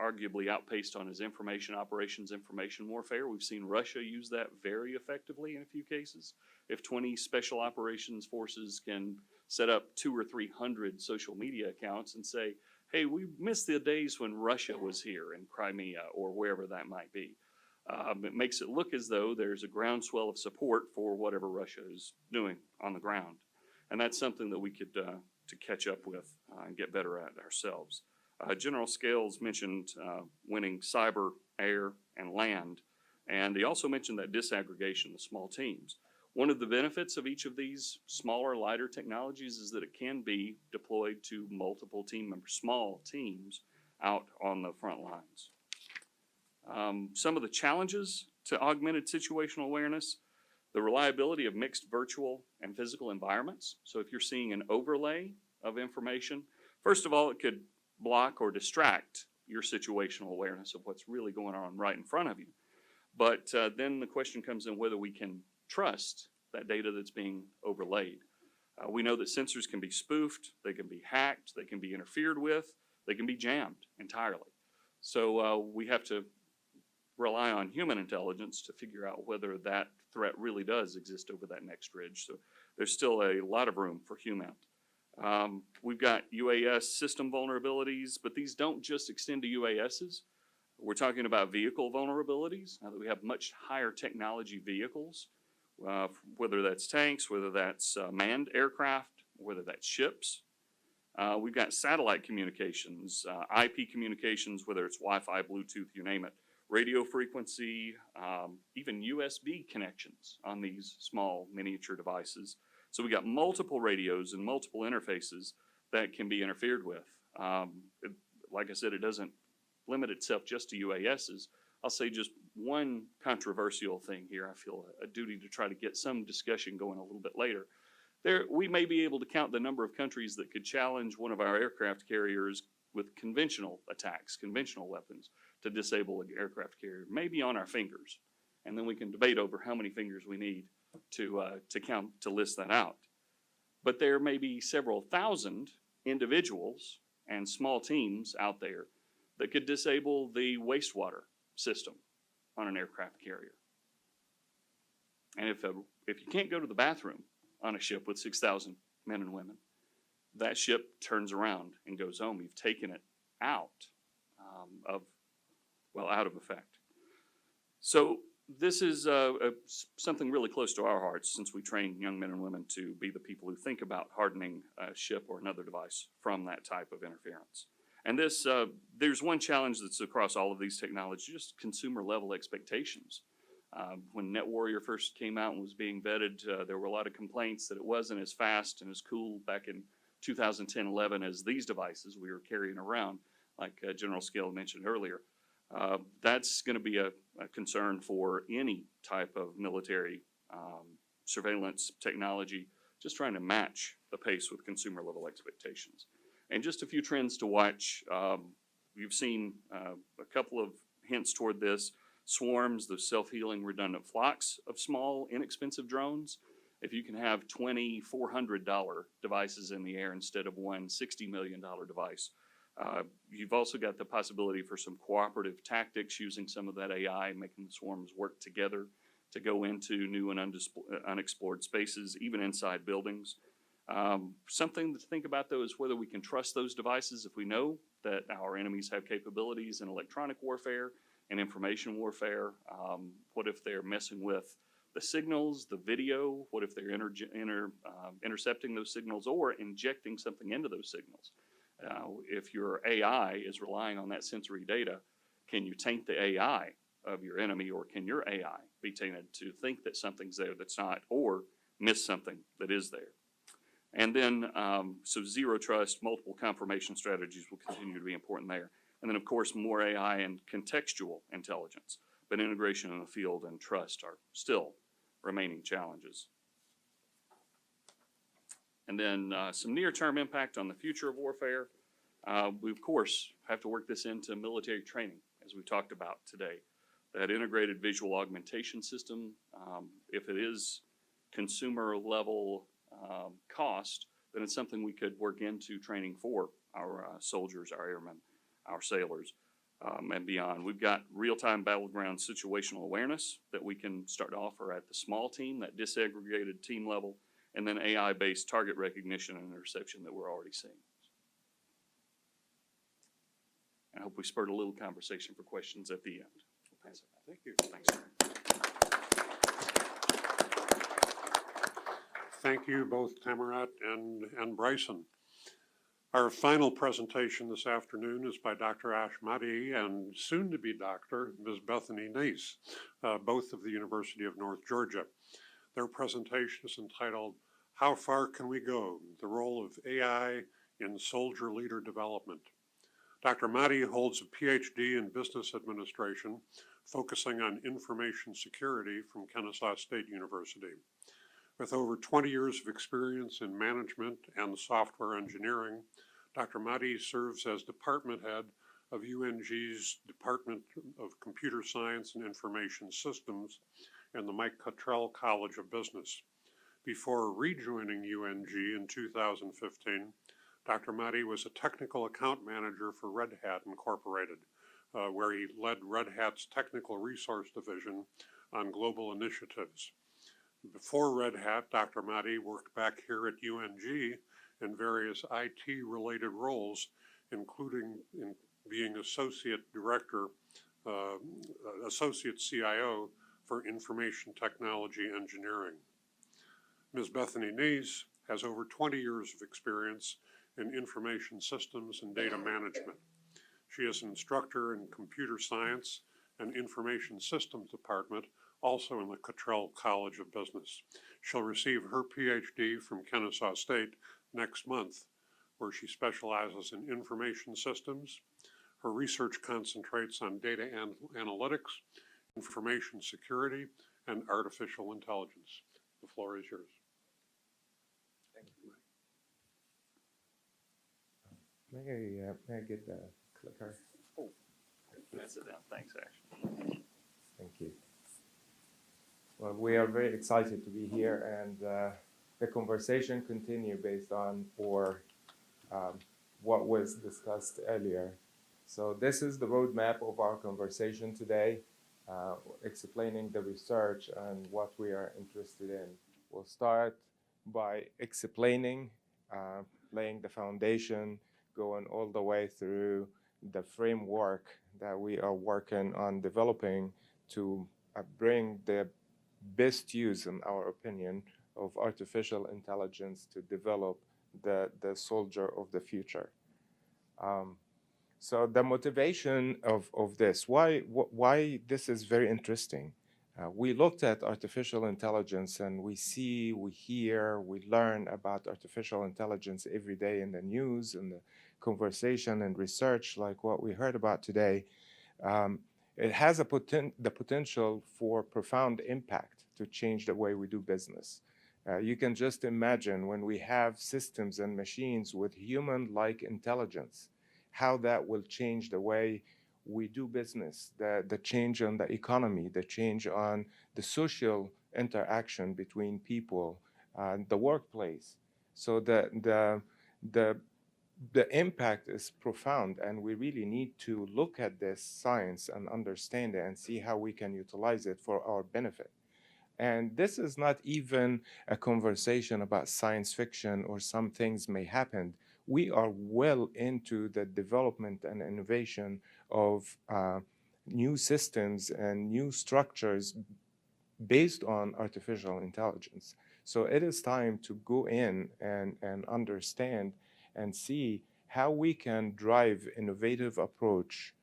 arguably outpaced on is information operations, information warfare. We've seen Russia use that very effectively in a few cases. If 20 special operations forces can set up 200 or 300 social media accounts and say, hey, we missed the days when Russia was here in Crimea or wherever that might be. It makes it look as though there's a groundswell of support for whatever Russia is doing on the ground. And that's something that we could to catch up with and get better at ourselves. General Scales mentioned winning cyber, air, and land. And he also mentioned that disaggregation, the small teams. One of the benefits of each of these smaller, lighter technologies is that it can be deployed to multiple team members, small teams out on the front lines. Some of the challenges to augmented situational awareness, the reliability of mixed virtual and physical environments. So if you're seeing an overlay of information, first of all, it could block or distract your situational awareness of what's really going on right in front of you. But then the question comes in whether we can trust that data that's being overlaid. We know that sensors can be spoofed, they can be hacked, they can be interfered with, they can be jammed entirely. So we have to rely on human intelligence to figure out whether that threat really does exist over that next ridge. So there's still a lot of room for human. We've got UAS system vulnerabilities, but these don't just extend to UASs. We're talking about vehicle vulnerabilities. Now that we have much higher technology vehicles, whether that's tanks, whether that's manned aircraft, whether that's ships. We've got satellite communications, IP communications, whether it's Wi-Fi, Bluetooth, you name it, radio frequency, even USB connections on these small miniature devices. So we got multiple radios and multiple interfaces that can be interfered with. like I said, it doesn't limit itself just to UASs. I'll say just one controversial thing here. I feel a duty to try to get some discussion going a little bit later. We may be able to count the number of countries that could challenge one of our aircraft carriers with conventional attacks, conventional weapons, to disable an aircraft carrier, maybe on our fingers. And then we can debate over how many fingers we need to count, to list that out. But there may be several thousand individuals and small teams out there that could disable the wastewater system on an aircraft carrier. And if you can't go to the bathroom on a ship with 6,000 men and women, that ship turns around and goes home. You've taken it out out of effect. So this is something really close to our hearts, since we train young men and women to be the people who think about hardening a ship or another device from that type of interference. And this, there's one challenge that's across all of these technologies, just consumer level expectations. When NetWarrior first came out and was being vetted, there were a lot of complaints that it wasn't as fast and as cool back in 2010-11 as these devices we were carrying around, like General Scale mentioned earlier. That's going to be a concern for any type of military surveillance technology, just trying to match the pace with consumer level expectations. And just a few trends to watch. You've seen a couple of hints toward this. Swarms, the self-healing redundant flocks of small, inexpensive drones. If you can have 20 $400 devices in the air instead of one $60 million device, you've also got the possibility for some cooperative tactics using some of that AI, making the swarms work together to go into new and unexplored spaces, even inside buildings. Something to think about, though, is whether we can trust those devices if we know that our enemies have capabilities in electronic warfare and information warfare. What if they're messing with the signals, the video? What if they're intercepting those signals or injecting something into those signals? If your AI is relying on that sensory data, can you taint the AI of your enemy, or can your AI be tainted to think that something's there that's not, or miss something that is there? And then, so zero trust, multiple confirmation strategies will continue to be important there. And then, of course, more AI and contextual intelligence, but integration in the field and trust are still remaining challenges. And then some near-term impact on the future of warfare. We, of course, have to work this into military training, as we talked about today. That integrated visual augmentation system, if it is consumer level cost, then it's something we could work into training for our soldiers, our airmen, our sailors, and beyond. We've got real-time battleground situational awareness that we can start to offer at the small team, that disaggregated team level, and then AI-based target recognition and interception that we're already seeing. I hope we spurred a little conversation for questions at the end. We'll pass it back. Thank you. Thanks. Thank you, both Tamarat and Bryson. Our final presentation this afternoon is by Dr. Ash Mahdi and soon-to-be Dr. Ms. Bethany Nace, both of the University of North Georgia. Their presentation is entitled, "How Far Can We Go? The Role of AI in Soldier Leader Development." Dr. Mahdi holds a PhD in Business Administration, focusing on information security from Kennesaw State University. With over 20 years of experience in management and software engineering, Dr. Mahdi serves as department head of UNG's Department of Computer Science and Information Systems and the Mike Cottrell College of Business. Before rejoining UNG in 2015, Dr. Mahdi was a technical account manager for Red Hat Incorporated, where he led Red Hat's technical resource division on global initiatives. Before Red Hat, Dr. Mahdi worked back here at UNG in various IT-related roles, including in being Associate Director, Associate CIO for Information Technology Engineering. Ms. Bethany Nace has over 20 years of experience in information systems and data management. She is an instructor in computer science and information systems department, also in the Cottrell College of Business. She'll receive her PhD from Kennesaw State next month, where she specializes in information systems, Her research concentrates on data analytics, information security, and artificial intelligence. The floor is yours. Thank you. May I get the clicker? Oh, that's it down. Thanks, Ash. Thank you. Well, we are very excited to be here, and the conversation continue based on what was discussed earlier. So this is the roadmap of our conversation today, explaining the research and what we are interested in. We'll start by explaining, laying the foundation, going all the way through the framework that we are working on developing to bring the best use, in our opinion, of artificial intelligence to develop the soldier of the future. So the motivation of this, why this is very interesting. We looked at artificial intelligence, and we see, we hear, we learn about artificial intelligence every day in the news and the conversation and research like what we heard about today. It has the potential for profound impact to change the way we do business. You can just imagine when we have systems and machines with human-like intelligence, how that will change the way we do business, the change on the economy, the change on the social interaction between people, the workplace. So the impact is profound, and we really need to look at this science and understand it and see how we can utilize it for our benefit. And this is not even a conversation about science fiction or some things may happen. We are well into the development and innovation of new systems and new structures based on artificial intelligence. So it is time to go in and understand and see how we can drive innovative approach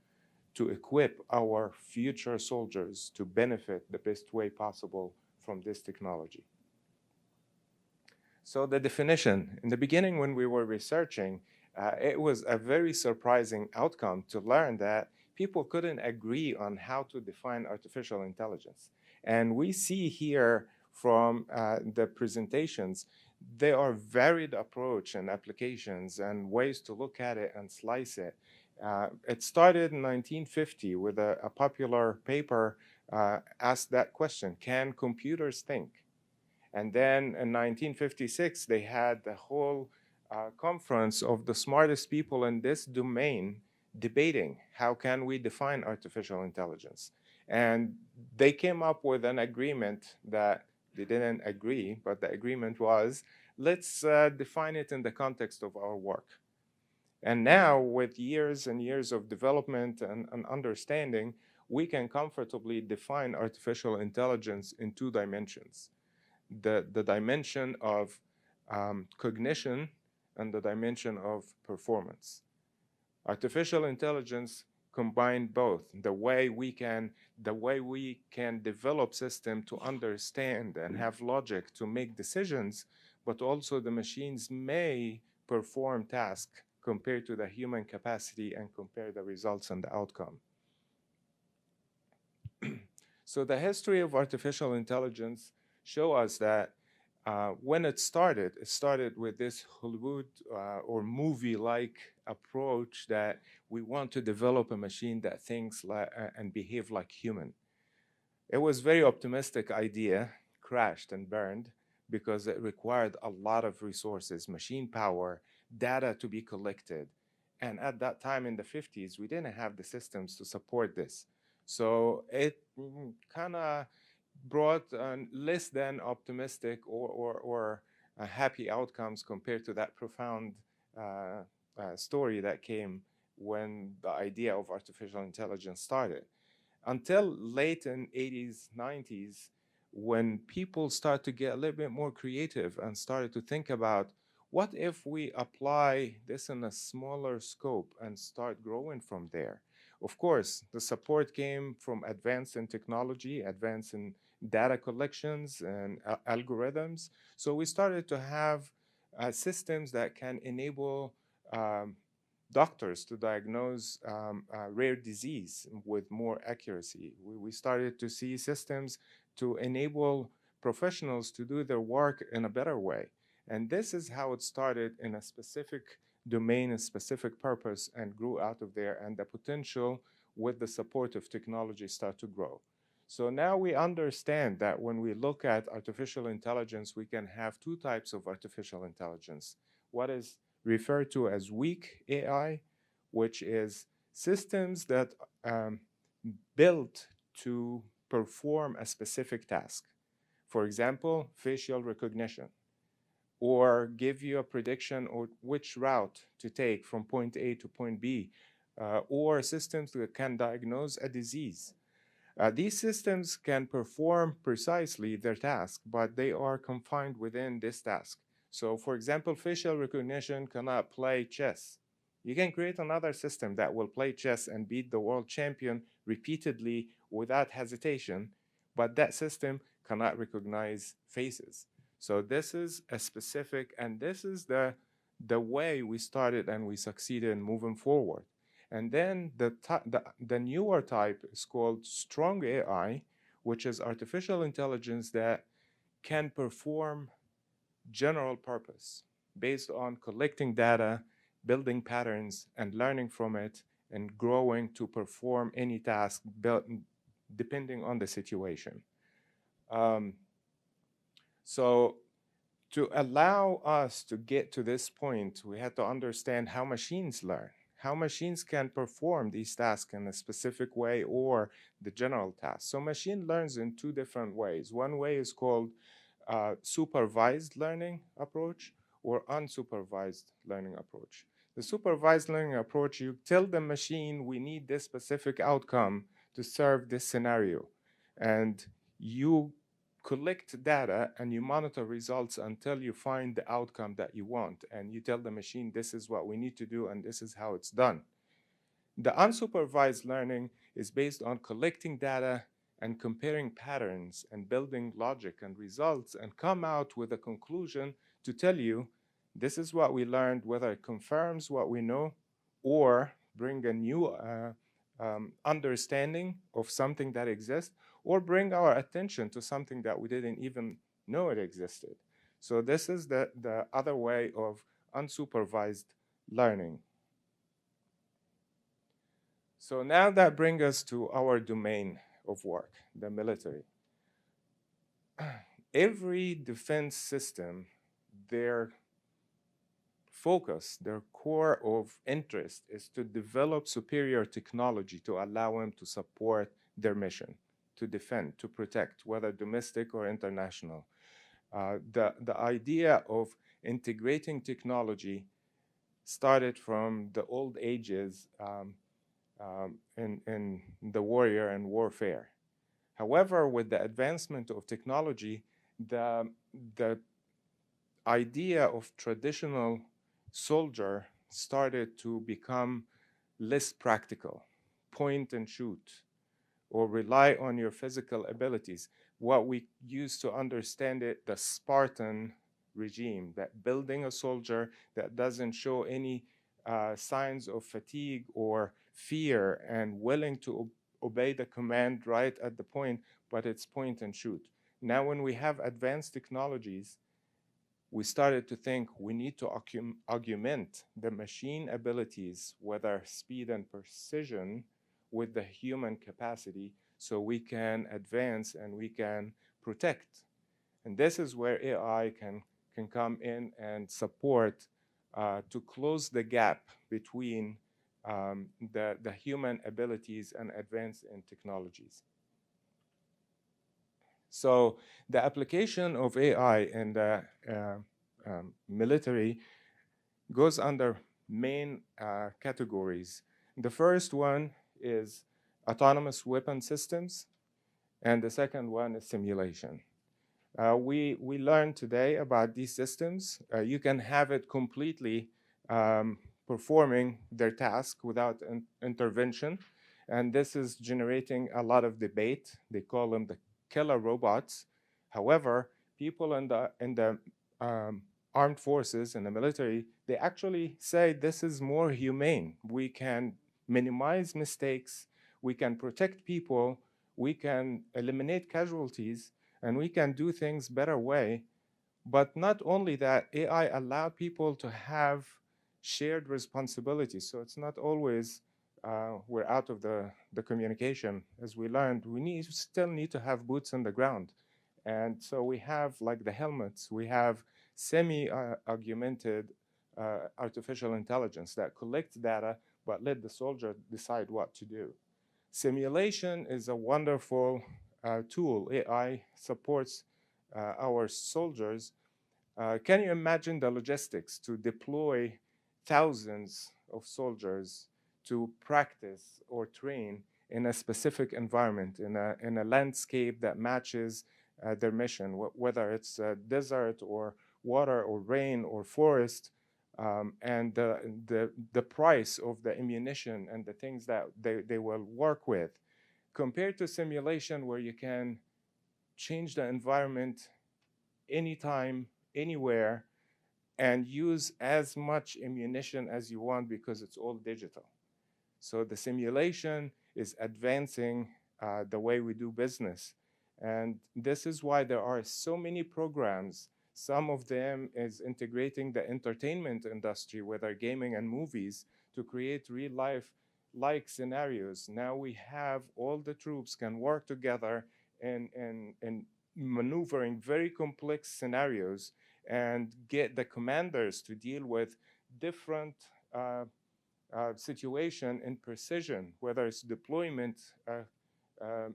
to equip our future soldiers to benefit the best way possible from this technology. So the definition, in the beginning when we were researching, it was a very surprising outcome to learn that people couldn't agree on how to define artificial intelligence. And we see here from the presentations, there are varied approach and applications and ways to look at it and slice it. It started in 1950 with a popular paper asked that question, can computers think? And then in 1956, they had the whole conference of the smartest people in this domain debating how can we define artificial intelligence. And they came up with an agreement that they didn't agree, but the agreement was, let's define it in the context of our work. And now, with years and years of development and understanding, we can comfortably define artificial intelligence in two dimensions. The dimension of cognition and the dimension of performance. Artificial intelligence combine both. The way we can develop system to understand and have logic to make decisions, but also the machines may perform tasks compared to the human capacity and compare the results and the outcome. So the history of artificial intelligence show us that when it started with this Hollywood or movie-like approach that we want to develop a machine that thinks like, and behave like human. It was a very optimistic idea, crashed and burned because it required a lot of resources, machine power, data to be collected. And at that time in the 50s, we didn't have the systems to support this. So it kind of brought less than optimistic or happy outcomes compared to that profound story that came when the idea of artificial intelligence started. Until late in 80s, 90s, when people start to get a little bit more creative and started to think about what if we apply this in a smaller scope and start growing from there? Of course, the support came from advance in technology, advance in data collections and algorithms. So we started to have systems that can enable doctors to diagnose rare disease with more accuracy. We started to see systems to enable professionals to do their work in a better way. And this is how it started in a specific domain, a specific purpose, and grew out of there. And the potential with the support of technology start to grow. So now we understand that when we look at artificial intelligence, we can have two types of artificial intelligence. What is referred to as weak AI, which is systems that built to perform a specific task. For example, facial recognition, or give you a prediction of which route to take from point A to point B, or systems that can diagnose a disease. These systems can perform precisely their task, but they are confined within this task. So, for example, facial recognition cannot play chess. You can create another system that will play chess and beat the world champion repeatedly without hesitation, but that system cannot recognize faces. So this is a specific, and this is the way we started and we succeeded in moving forward. And then the newer type is called strong AI, which is artificial intelligence that can perform general purpose based on collecting data, building patterns, and learning from it, and growing to perform any task depending on the situation. So to allow us to get to this point, we had to understand how machines learn, how machines can perform these tasks in a specific way or the general task. So machine learns in two different ways. One way is called supervised learning approach or unsupervised learning approach. The supervised learning approach, you tell the machine we need this specific outcome to serve this scenario. And you collect data and you monitor results until you find the outcome that you want. And you tell the machine this is what we need to do and this is how it's done. The unsupervised learning is based on collecting data and comparing patterns and building logic and results and come out with a conclusion to tell you this is what we learned, whether it confirms what we know or bring a new understanding of something that exists, or bring our attention to something that we didn't even know it existed. So this is the other way of unsupervised learning. So now that brings us to our domain of work, the military. Every defense system, their focus, their core of interest is to develop superior technology to allow them to support their mission, to defend, to protect, whether domestic or international. The idea of integrating technology started from the old ages in the warrior and warfare. However, with the advancement of technology, the idea of traditional soldier started to become less practical, point and shoot, or rely on your physical abilities. What we used to understand it, the Spartan regime, that building a soldier that doesn't show any signs of fatigue or fear and willing to obey the command right at the point, but it's point and shoot. Now, when we have advanced technologies, we started to think we need to augment the machine abilities, whether speed and precision, with the human capacity so we can advance and we can protect. And this is where AI can come in and support to close the gap between the human abilities and advance in technologies. So the application of AI in the military goes under main categories. The first one is autonomous weapon systems, and the second one is simulation. We learned today about these systems. You can have it completely performing their task without intervention, and this is generating a lot of debate. They call them the killer robots. However, people in the armed forces and the military, they actually say this is more humane. We can minimize mistakes, we can protect people, we can eliminate casualties, and we can do things better way. But not only that, AI allowed people to have shared responsibilities. So it's not always we're out of the communication. As we learned, we still need to have boots on the ground. And so we have like the helmets, we have semi-augmented artificial intelligence that collects data but let the soldier decide what to do. Simulation is a wonderful tool. AI supports our soldiers. Can you imagine the logistics to deploy thousands of soldiers to practice or train in a specific environment, in a landscape that matches their mission, whether it's desert or water or rain or forest, and the price of the ammunition and the things that they will work with, compared to simulation where you can change the environment anytime, anywhere, and use as much ammunition as you want because it's all digital. So the simulation is advancing the way we do business. And this is why there are so many programs. Some of them is integrating the entertainment industry, whether gaming and movies, to create real life like scenarios. Now we have all the troops can work together in maneuvering very complex scenarios and get the commanders to deal with different situation in precision, whether it's deployment,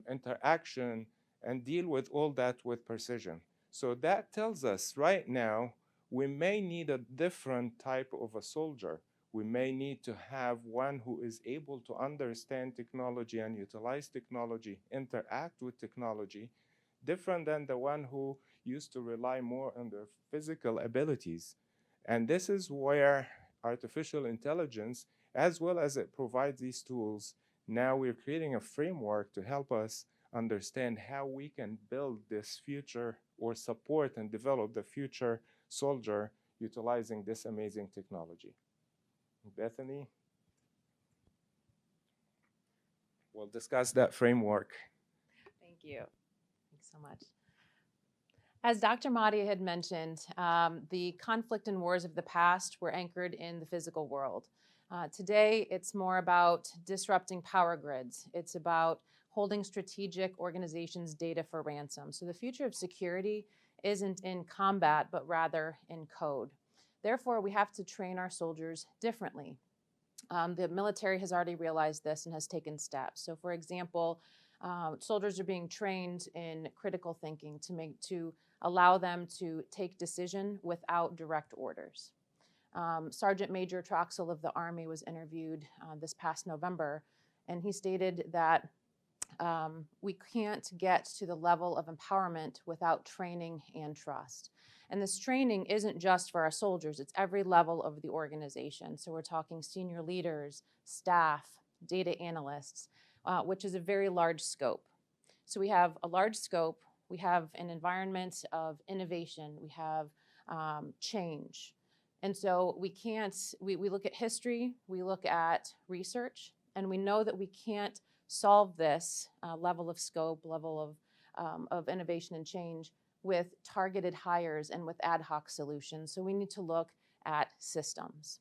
interaction, and deal with all that with precision. So that tells us right now we may need a different type of a soldier. We may need to have one who is able to understand technology and utilize technology, interact with technology, different than the one who used to rely more on their physical abilities. And this is where artificial intelligence, as well as it provides these tools, now we're creating a framework to help us understand how we can build this future or support and develop the future soldier utilizing this amazing technology. Bethany will discuss that framework. Thank you. Thanks so much. As Dr. Mahdi had mentioned, the conflict and wars of the past were anchored in the physical world. Today, it's more about disrupting power grids. It's about holding strategic organizations' data for ransom. So the future of security isn't in combat, but rather in code. Therefore, we have to train our soldiers differently. The military has already realized this and has taken steps. So for example, soldiers are being trained in critical thinking to allow them to take decision without direct orders. Sergeant Major Troxel of the Army was interviewed this past November, and he stated that we can't get to the level of empowerment without training and trust. And this training isn't just for our soldiers, it's every level of the organization. So we're talking senior leaders, staff, data analysts, which is a very large scope. So we have a large scope, we have an environment of innovation, we have change. And so we look at history, we look at research, and we know that we can't solve this level of scope, level of innovation and change with targeted hires and with ad hoc solutions. So we need to look at systems.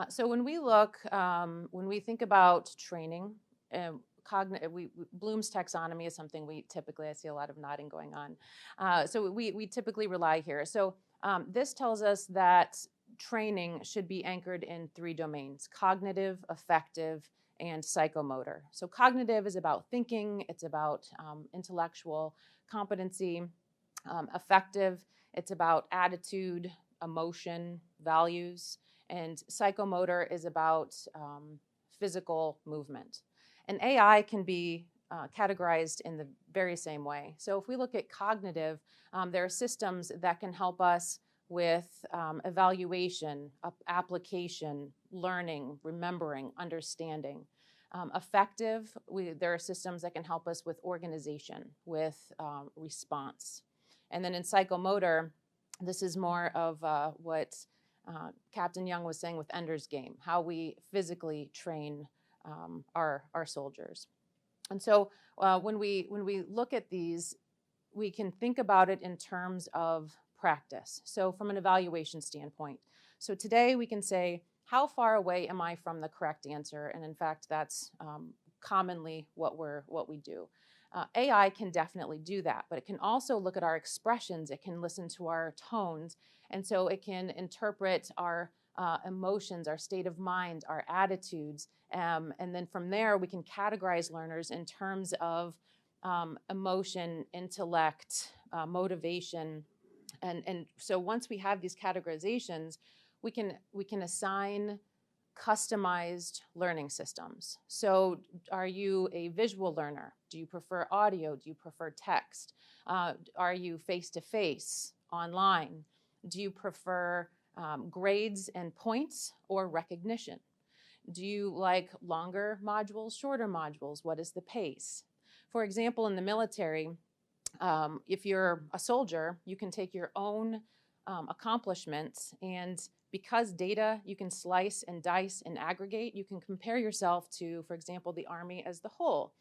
So when we think about training, Bloom's taxonomy is something I see a lot of nodding going on. So we typically rely here. So this tells us that training should be anchored in 3 domains: cognitive, affective, and psychomotor. So cognitive is about thinking, it's about intellectual competency. Affective, it's about attitude, emotion, values. And psychomotor is about physical movement. And AI can be categorized in the very same way. So if we look at cognitive, there are systems that can help us with evaluation, application, learning, remembering, understanding. Affective, there are systems that can help us with organization, with response. And then in psychomotor, This is more of what Captain Young was saying with Ender's Game, how we physically train our soldiers. And so when we look at these, we can think about it in terms of practice. So from an evaluation standpoint. So today we can say, how far away am I from the correct answer? And in fact, that's commonly what we do. AI can definitely do that, but it can also look at our expressions. It can listen to our tones. And so it can interpret our emotions, our state of mind, our attitudes. And then from there, we can categorize learners in terms of emotion, intellect, motivation. And so once we have these categorizations, we can assign customized learning systems. So are you a visual learner? Do you prefer audio? Do you prefer text? Are you face-to-face, online? Do you prefer grades and points or recognition? Do you like longer modules, shorter modules? What is the pace? For example, in the military, if you're a soldier, you can take your own accomplishments, and because data you can slice and dice and aggregate, you can compare yourself to, for example, the Army as the whole,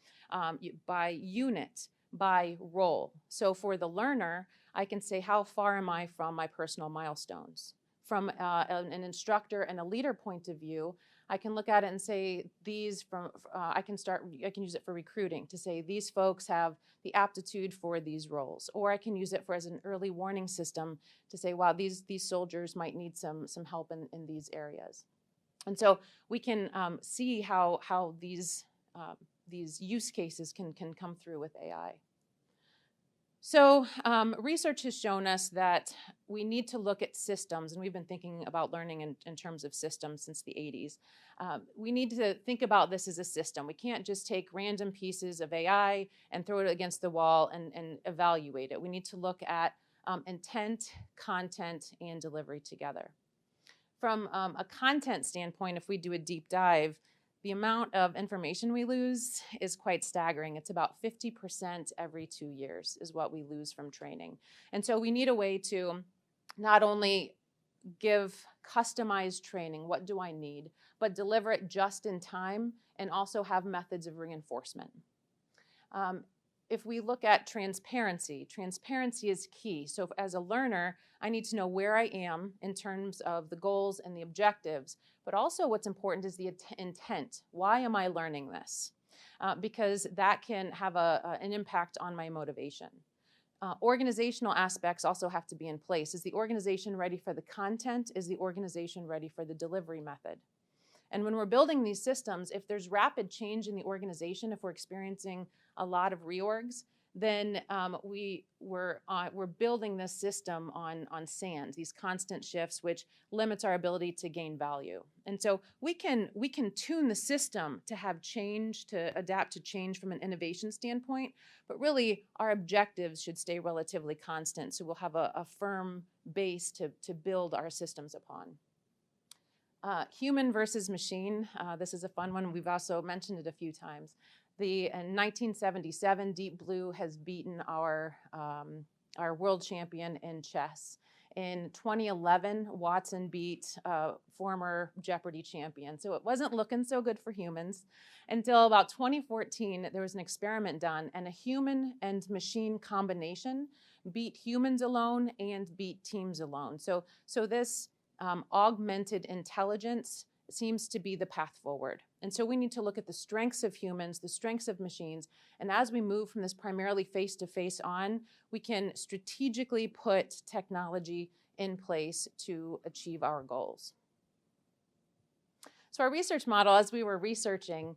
by unit, by role. So for the learner, I can say, how far am I from my personal milestones? From an instructor and a leader point of view, I can look at it and say these I can use it for recruiting to say these folks have the aptitude for these roles, or I can use it as an early warning system to say, wow, these soldiers might need some help in these areas. And so we can see how these use cases can come through with AI. So research has shown us that we need to look at systems, and we've been thinking about learning in terms of systems since the 80s. We need to think about this as a system. We can't just take random pieces of AI and throw it against the wall and evaluate it. We need to look at intent, content, and delivery together. From a content standpoint, if we do a deep dive, the amount of information we lose is quite staggering. It's about 50% every 2 years is what we lose from training. And so we need a way to not only give customized training, what do I need, but deliver it just in time and also have methods of reinforcement. If we look at transparency, transparency is key. So as a learner, I need to know where I am in terms of the goals and the objectives, but also what's important is the intent. Why am I learning this? Because that can have an impact on my motivation. Organizational aspects also have to be in place. Is the organization ready for the content? Is the organization ready for the delivery method? And when we're building these systems, if there's rapid change in the organization, if we're experiencing a lot of reorgs, then we're building this system on sand, these constant shifts, which limits our ability to gain value. And so we can tune the system to have change, to adapt to change from an innovation standpoint, but really our objectives should stay relatively constant, so we'll have a firm base to build our systems upon. Human versus machine, this is a fun one. We've also mentioned it a few times. In 1977, Deep Blue has beaten our world champion in chess. In 2011, Watson beat former Jeopardy champion. So it wasn't looking so good for humans until about 2014. There was an experiment done, and a human and machine combination beat humans alone and beat teams alone. So this augmented intelligence seems to be the path forward. And so we need to look at the strengths of humans, the strengths of machines, and as we move from this primarily face-to-face on, we can strategically put technology in place to achieve our goals. So our research model, as we were researching,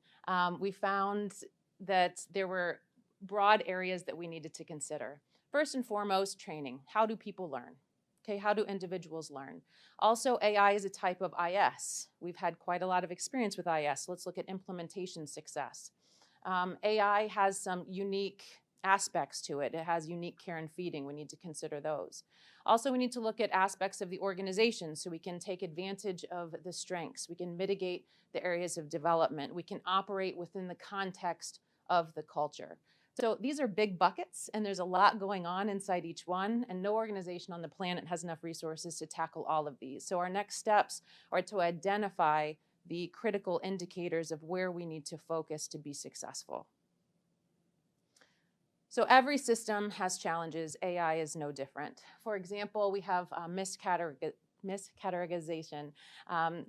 we found that there were broad areas that we needed to consider. First and foremost, training. How do people learn? Okay, how do individuals learn? Also, AI is a type of IS. We've had quite a lot of experience with IS. Let's look at implementation success. AI has some unique aspects to it. It has unique care and feeding. We need to consider those. Also, we need to look at aspects of the organization so we can take advantage of the strengths. We can mitigate the areas of development. We can operate within the context of the culture. So these are big buckets, and there's a lot going on inside each one, and no organization on the planet has enough resources to tackle all of these. So our next steps are to identify the critical indicators of where we need to focus to be successful. So every system has challenges. AI is no different. For example, we have miscategorization.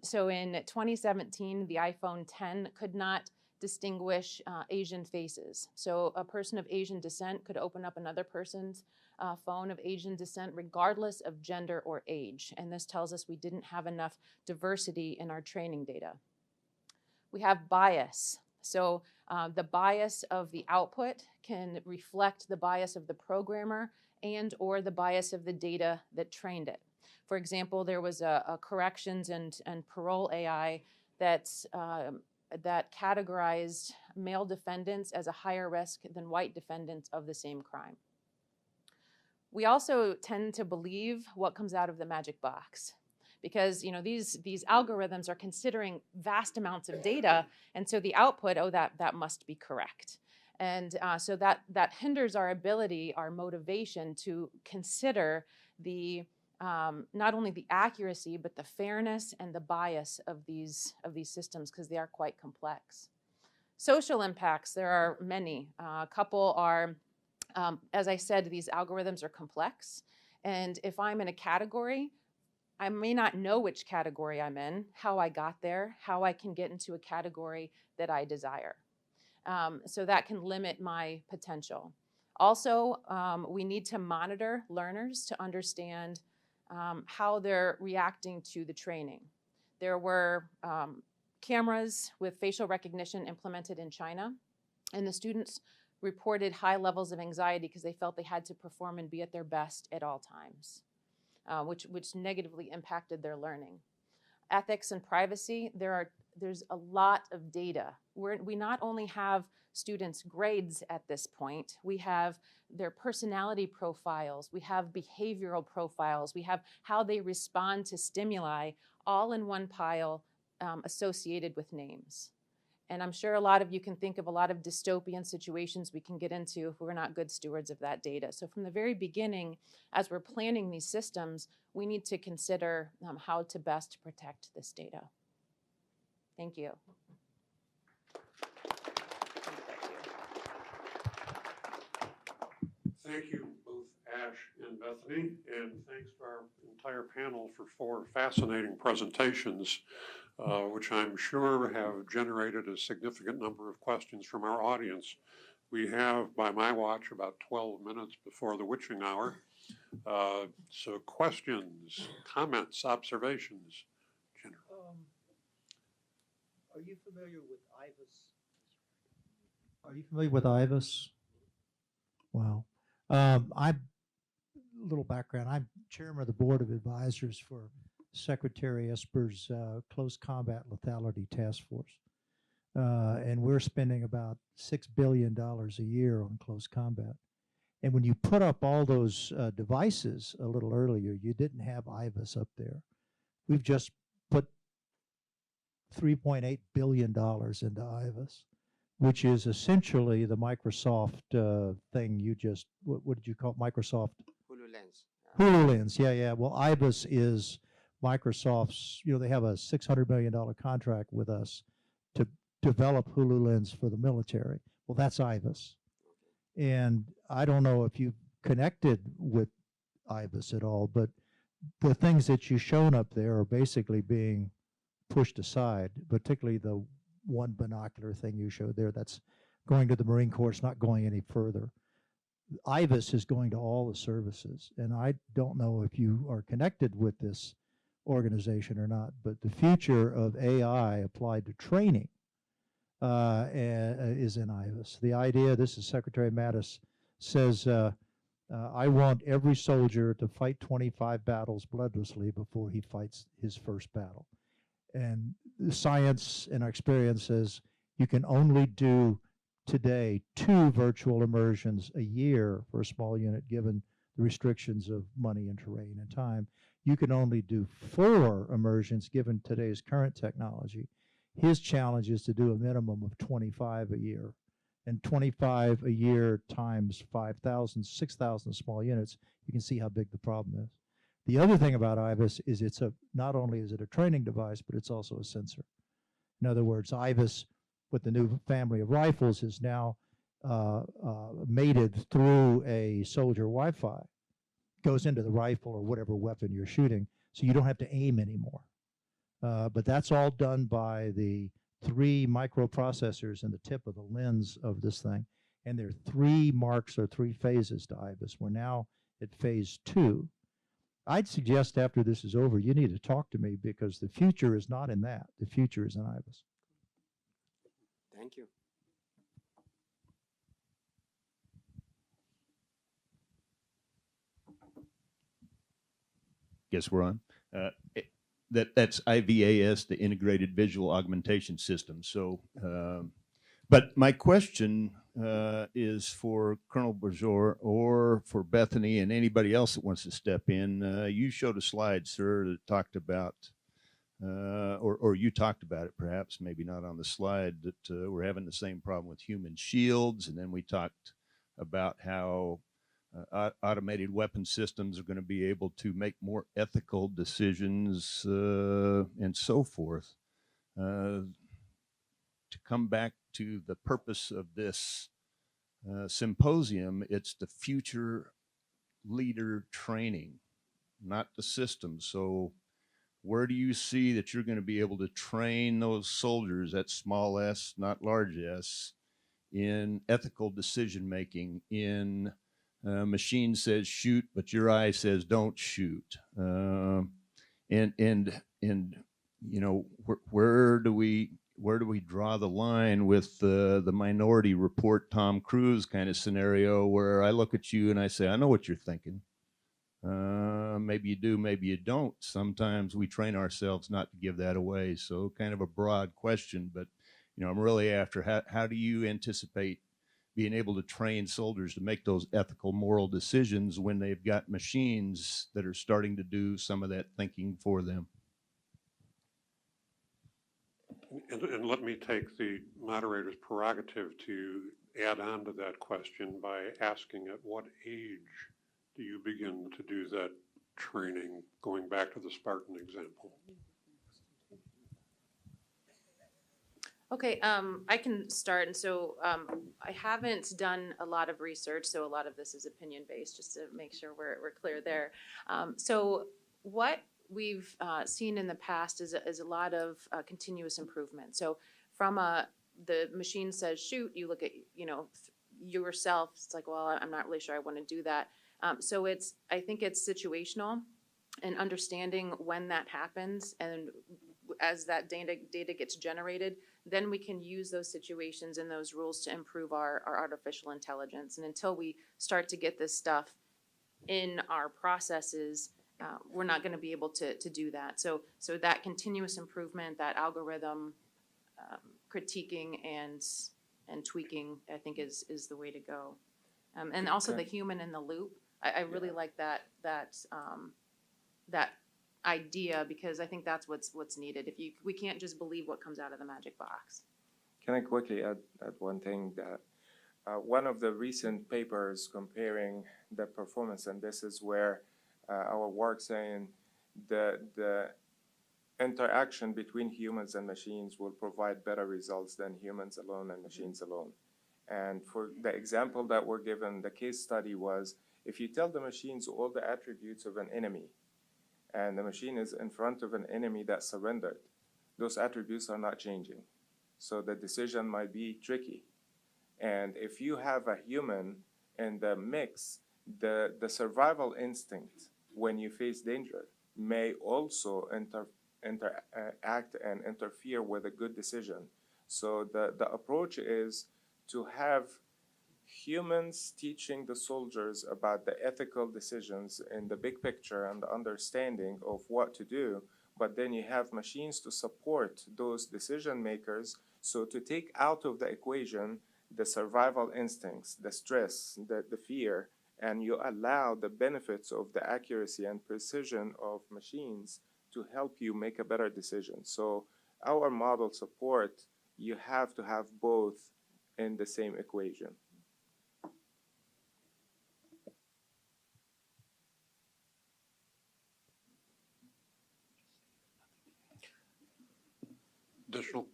So in 2017, the iPhone 10 could not distinguish Asian faces. So a person of Asian descent could open up another person's phone of Asian descent regardless of gender or age. And this tells us we didn't have enough diversity in our training data. We have bias. So the bias of the output can reflect the bias of the programmer and or the bias of the data that trained it. For example, there was a corrections and parole AI that categorized male defendants as a higher risk than white defendants of the same crime. We also tend to believe what comes out of the magic box, because these algorithms are considering vast amounts of data, and so the output, oh, that must be correct. And so that hinders our ability, our motivation to consider the not only the accuracy, but the fairness and the bias of these systems, because they are quite complex. Social impacts, there are many. A couple are, as I said, these algorithms are complex. And if I'm in a category, I may not know which category I'm in, how I got there, how I can get into a category that I desire. So that can limit my potential. Also, we need to monitor learners to understand how they're reacting to the training. There were cameras with facial recognition implemented in China, and the students reported high levels of anxiety because they felt they had to perform and be at their best at all times, which negatively impacted their learning. Ethics and privacy, there's a lot of data. We not only have students' grades at this point, we have their personality profiles, we have behavioral profiles, we have how they respond to stimuli, all in one pile associated with names. And I'm sure a lot of you can think of a lot of dystopian situations we can get into if we're not good stewards of that data. So from the very beginning, as we're planning these systems, we need to consider how to best protect this data. Thank you. Thank you, both Ash and Bethany, and thanks to our entire panel for 4 fascinating presentations, which I'm sure have generated a significant number of questions from our audience. We have, by my watch, about 12 minutes before the witching hour. So questions, comments, observations. Jennifer. Are you familiar with IVUS? Are you familiar with IVUS? Wow. I'm a little background. I'm chairman of the board of advisors for Secretary Esper's Close Combat Lethality Task Force. And we're spending about $6 billion a year on close combat. And when you put up all those devices a little earlier, you didn't have IVUS up there. We've just put $3.8 billion into IVUS, which is essentially the Microsoft thing you just, what did you call it? Microsoft? HoloLens. HoloLens, yeah. Well, IVUS is Microsoft's, they have a $600 million contract with us to develop HoloLens for the military. Well, that's IVUS. And I don't know if you've connected with IVUS at all, but the things that you've shown up there are basically being pushed aside, particularly the one binocular thing you showed there that's going to the Marine Corps. It's not going any further. IVUS is going to all the services, and I don't know if you are connected with this organization or not, but the future of AI applied to training is in IVUS. The idea, this is Secretary Mattis, says, I want every soldier to fight 25 battles bloodlessly before he fights his first battle. And the science and our experience says you can only do today 2 virtual immersions a year for a small unit given the restrictions of money and terrain and time. You can only do 4 immersions given today's current technology. His challenge is to do a minimum of 25 a year. and 25 a year times 5,000, 6,000 small units, you can see how big the problem is. The other thing about IVUS is not only is it a training device, but it's also a sensor. In other words, IVUS with the new family of rifles is now mated through a soldier Wi-Fi, goes into the rifle or whatever weapon you're shooting, so you don't have to aim anymore. But that's all done by the 3 microprocessors in the tip of the lens of this thing. And there are 3 marks or 3 phases to IVUS. We're now at phase 2. I'd suggest after this is over, you need to talk to me because the future is not in that. The future is in IVUS. Thank you. Guess we're on. That's IVAS, the Integrated Visual Augmentation System. So, but my question is for Colonel Bourgeois or for Bethany and anybody else that wants to step in. You showed a slide, sir, that talked about, or you talked about it perhaps, maybe not on the slide, that we're having the same problem with human shields. And then we talked about how automated weapon systems are going to be able to make more ethical decisions and so forth. To come back to the purpose of this symposium, it's the future leader training, not the system. So where do you see that you're going to be able to train those soldiers, that's small s, not large s, in ethical decision making, in machine says shoot, but your eye says don't shoot. And you know, where do we draw the line with the Minority Report Tom Cruise kind of scenario where I look at you and I say, I know what you're thinking. Maybe you do, maybe you don't. Sometimes we train ourselves not to give that away. So kind of a broad question, but you know, I'm really after how do you anticipate being able to train soldiers to make those ethical, moral decisions when they've got machines that are starting to do some of that thinking for them? And let me take the moderator's prerogative to add on to that question by asking at what age do you begin to do that training, going back to the Spartan example? Okay, I can start. And so I haven't done a lot of research, so a lot of this is opinion-based, just to make sure we're clear there. So what we've seen in the past is a lot of continuous improvement. So from the machine says shoot, you look at, you know, yourself, it's like, well, I'm not really sure I want to do that. So I think it's situational and understanding when that happens, and as that data gets generated, then we can use those situations and those rules to improve our artificial intelligence. And until we start to get this stuff in our processes, we're not going to be able to do that. So that continuous improvement, that algorithm critiquing and tweaking, I think is the way to go. And also the human in the loop. I really like that idea, because I think that's what's needed. We can't just believe what comes out of the magic box. Can I quickly add one thing? That one of the recent papers comparing the performance, and this is where our work saying the interaction between humans and machines will provide better results than humans alone and machines alone. And for the example that we're given, the case study was, if you tell the machines all the attributes of an enemy, and the machine is in front of an enemy that surrendered, those attributes are not changing. So the decision might be tricky. And if you have a human in the mix, the survival instinct when you face danger may also interact and interfere with a good decision. So the approach is to have humans teaching the soldiers about the ethical decisions in the big picture and the understanding of what to do, but then you have machines to support those decision makers, so to take out of the equation the survival instincts, the stress, the fear, and you allow the benefits of the accuracy and precision of machines to help you make a better decision. So our model support, you have to have both in the same equation. Additional?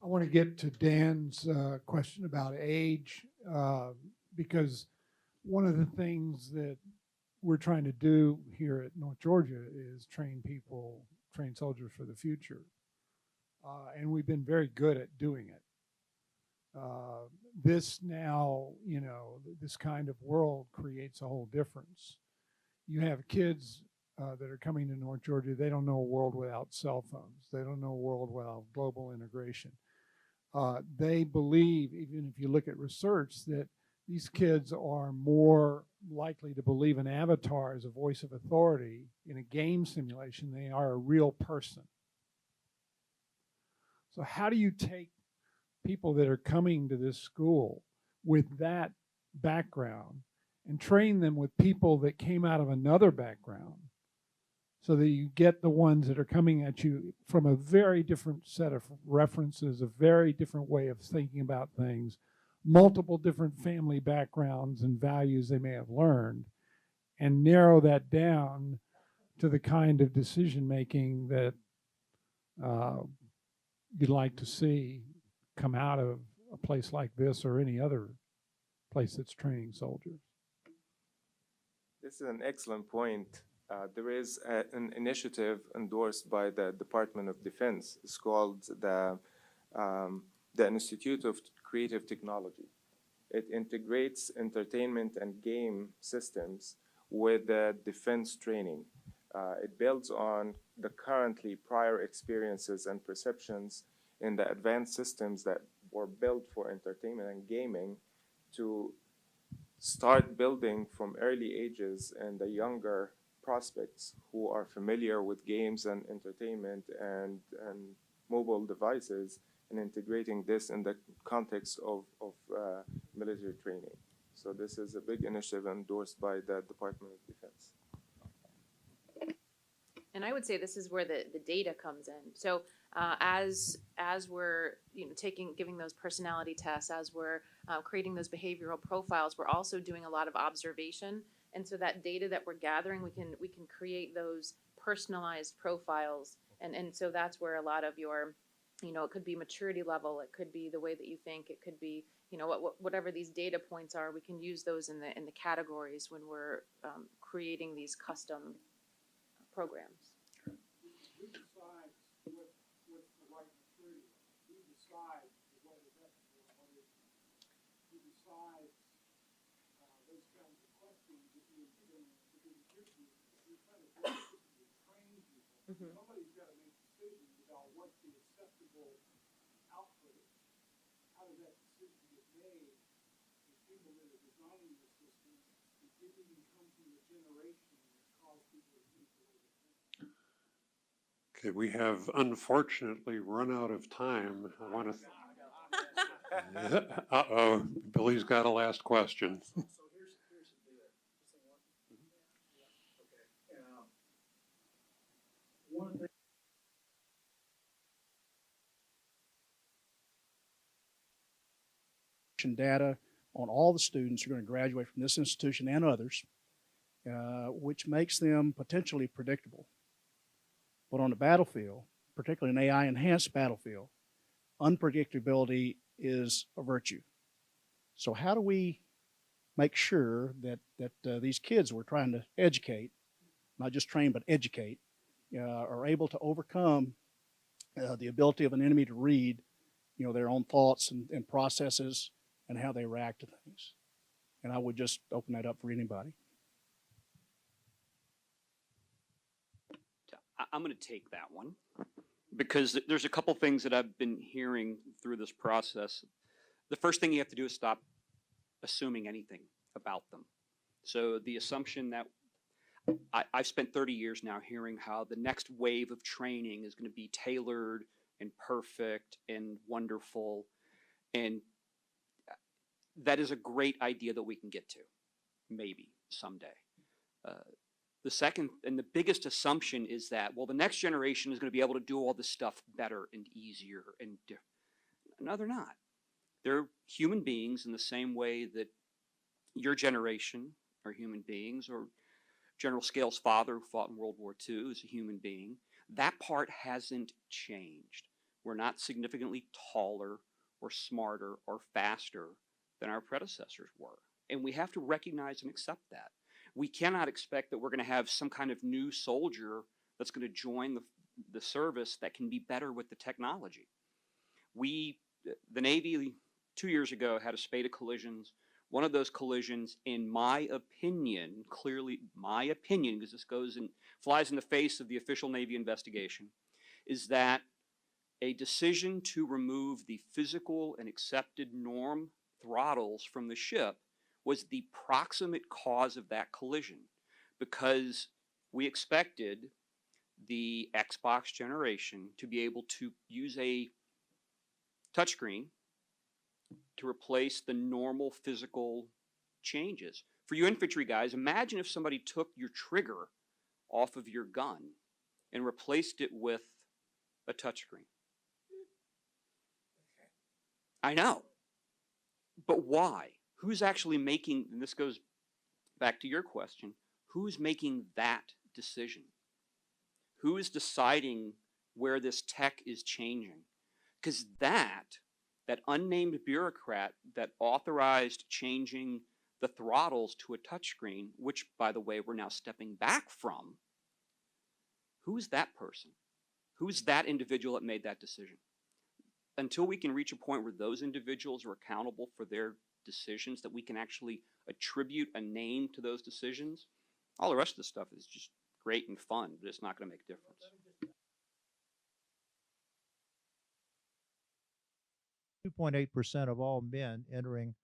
I want to get to Dan's question about age, because one of the things that we're trying to do here at North Georgia is train people, train soldiers for the future. And we've been very good at doing it. This now, you know, this kind of world creates a whole difference. You have kids that are coming to North Georgia, they don't know a world without cell phones. They don't know a world without global integration. They believe, even if you look at research, that these kids are more likely to believe an avatar as a voice of authority in a game simulation than they are a real person. So how do you take people that are coming to this school with that background and train them with people that came out of another background so that you get the ones that are coming at you from a very different set of references, a very different way of thinking about things, multiple different family backgrounds and values they may have learned, and narrow that down to the kind of decision making that you'd like to see come out of a place like this or any other place that's training soldiers. This is an excellent point. There is an initiative endorsed by the Department of Defense. It's called the Institute of Creative Technology. It integrates entertainment and game systems with the defense training. It builds on the currently prior experiences and perceptions in the advanced systems that were built for entertainment and gaming to start building from early ages and the younger prospects who are familiar with games and entertainment and mobile devices, and integrating this in the context of military training. So this is a big initiative endorsed by the Department of Defense. And I would say this is where the data comes in. So as we're giving those personality tests, as we're creating those behavioral profiles, we're also doing a lot of observation. And so that data that we're gathering, we can create those personalized profiles. And so that's where a lot of your, it could be maturity level, it could be the way that you think, it could be, whatever these data points are, we can use those in the categories when we're creating these custom programs. Who decides what's the right maturity? Who decides what is ethical and what isn't? Who decides those kinds of questions if you're doing it? Because you're trying to train people. Somebody's got to make decisions about what the acceptable output is. How does that decision get made? The people that are designing the system, it didn't even come from the generation that caused people to think the way they think. Okay, we have unfortunately run out of time. I want to. Uh-oh, Billy's got a last question. So here's the deal. This thing working? Okay. One of the data on all the students who are going to graduate from this institution and others, which makes them potentially predictable. But on the battlefield, particularly an AI-enhanced battlefield, unpredictability is a virtue. So how do we make sure that these kids we're trying to educate, not just train but educate, are able to overcome the ability of an enemy to read, their own thoughts and processes and how they react to things? And I would just open that up for anybody. I'm going to take that one because there's a couple things that I've been hearing through this process. The first thing you have to do is stop assuming anything about them. So the assumption that I've spent 30 years now hearing how the next wave of training is going to be tailored and perfect and wonderful. And that is a great idea that we can get to, maybe someday. The second and the biggest assumption is that, well, the next generation is going to be able to do all this stuff better and easier and different. No, they're not. They're human beings in the same way that your generation are human beings, or General Scale's father who fought in World War II is a human being. That part hasn't changed. We're not significantly taller or smarter or faster than our predecessors were. And we have to recognize and accept that. We cannot expect that we're going to have some kind of new soldier that's going to join the service that can be better with the technology. The Navy 2 years ago had a spate of collisions. One of those collisions, in my opinion, clearly my opinion, because this goes and flies in the face of the official Navy investigation, is that a decision to remove the physical and accepted norm throttles from the ship was the proximate cause of that collision, because we expected the Xbox generation to be able to use a touchscreen to replace the normal physical changes. For you infantry guys, imagine if somebody took your trigger off of your gun and replaced it with a touchscreen. I know. But why? Who's actually making, and this goes back to your question, who's making that decision? Who is deciding where this tech is changing? Because that unnamed bureaucrat that authorized changing the throttles to a touchscreen, which, by the way, we're now stepping back from, who's that person? Who's that individual that made that decision? Until we can reach a point where those individuals are accountable for their decisions, that we can actually attribute a name to those decisions, all the rest of the stuff is just great and fun, but it's not going to make a difference. 2.8% of all men entering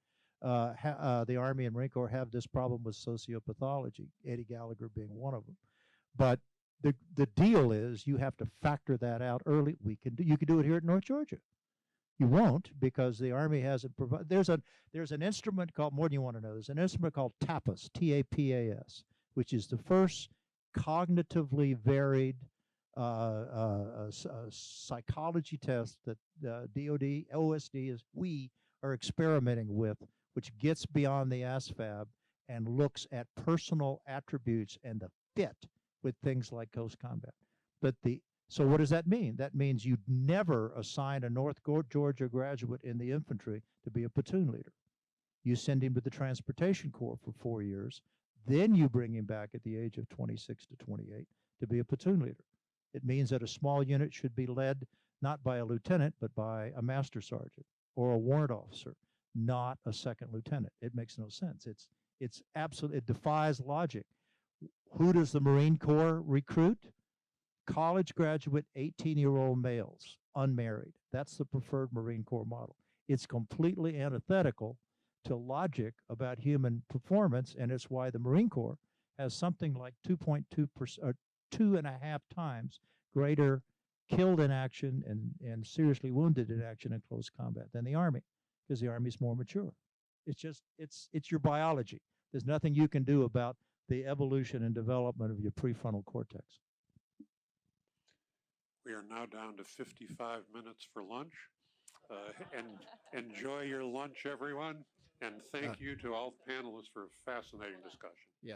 the Army and Marine Corps have this problem with sociopathology, Eddie Gallagher being one of them. But the deal is you have to factor that out early. You can do it here at North Georgia. You won't, because the Army hasn't provided. There's an instrument called, more than you want to know, there's an instrument called TAPAS, T-A-P-A-S, which is the first cognitively varied psychology test that DOD, OSD, we are experimenting with, which gets beyond the ASVAB and looks at personal attributes and the fit with things like close combat. So what does that mean? That means you'd never assign a North Georgia graduate in the infantry to be a platoon leader. You send him to the Transportation Corps for 4 years, then you bring him back at the age of 26 to 28 to be a platoon leader. It means that a small unit should be led not by a lieutenant, but by a master sergeant or a warrant officer, not a second lieutenant. It makes no sense. It's absolutely, it defies logic. Who does the Marine Corps recruit? College graduate 18-year-old males, unmarried. That's the preferred Marine Corps model. It's completely antithetical to logic about human performance, and it's why the Marine Corps has something like 2.2%, 2.5 times greater killed in action and seriously wounded in action in close combat than the Army, because the Army's more mature. It's your biology. There's nothing you can do about the evolution and development of your prefrontal cortex. We are now down to 55 minutes for lunch. And enjoy your lunch, everyone. And thank you to all panelists for a fascinating discussion. Yeah.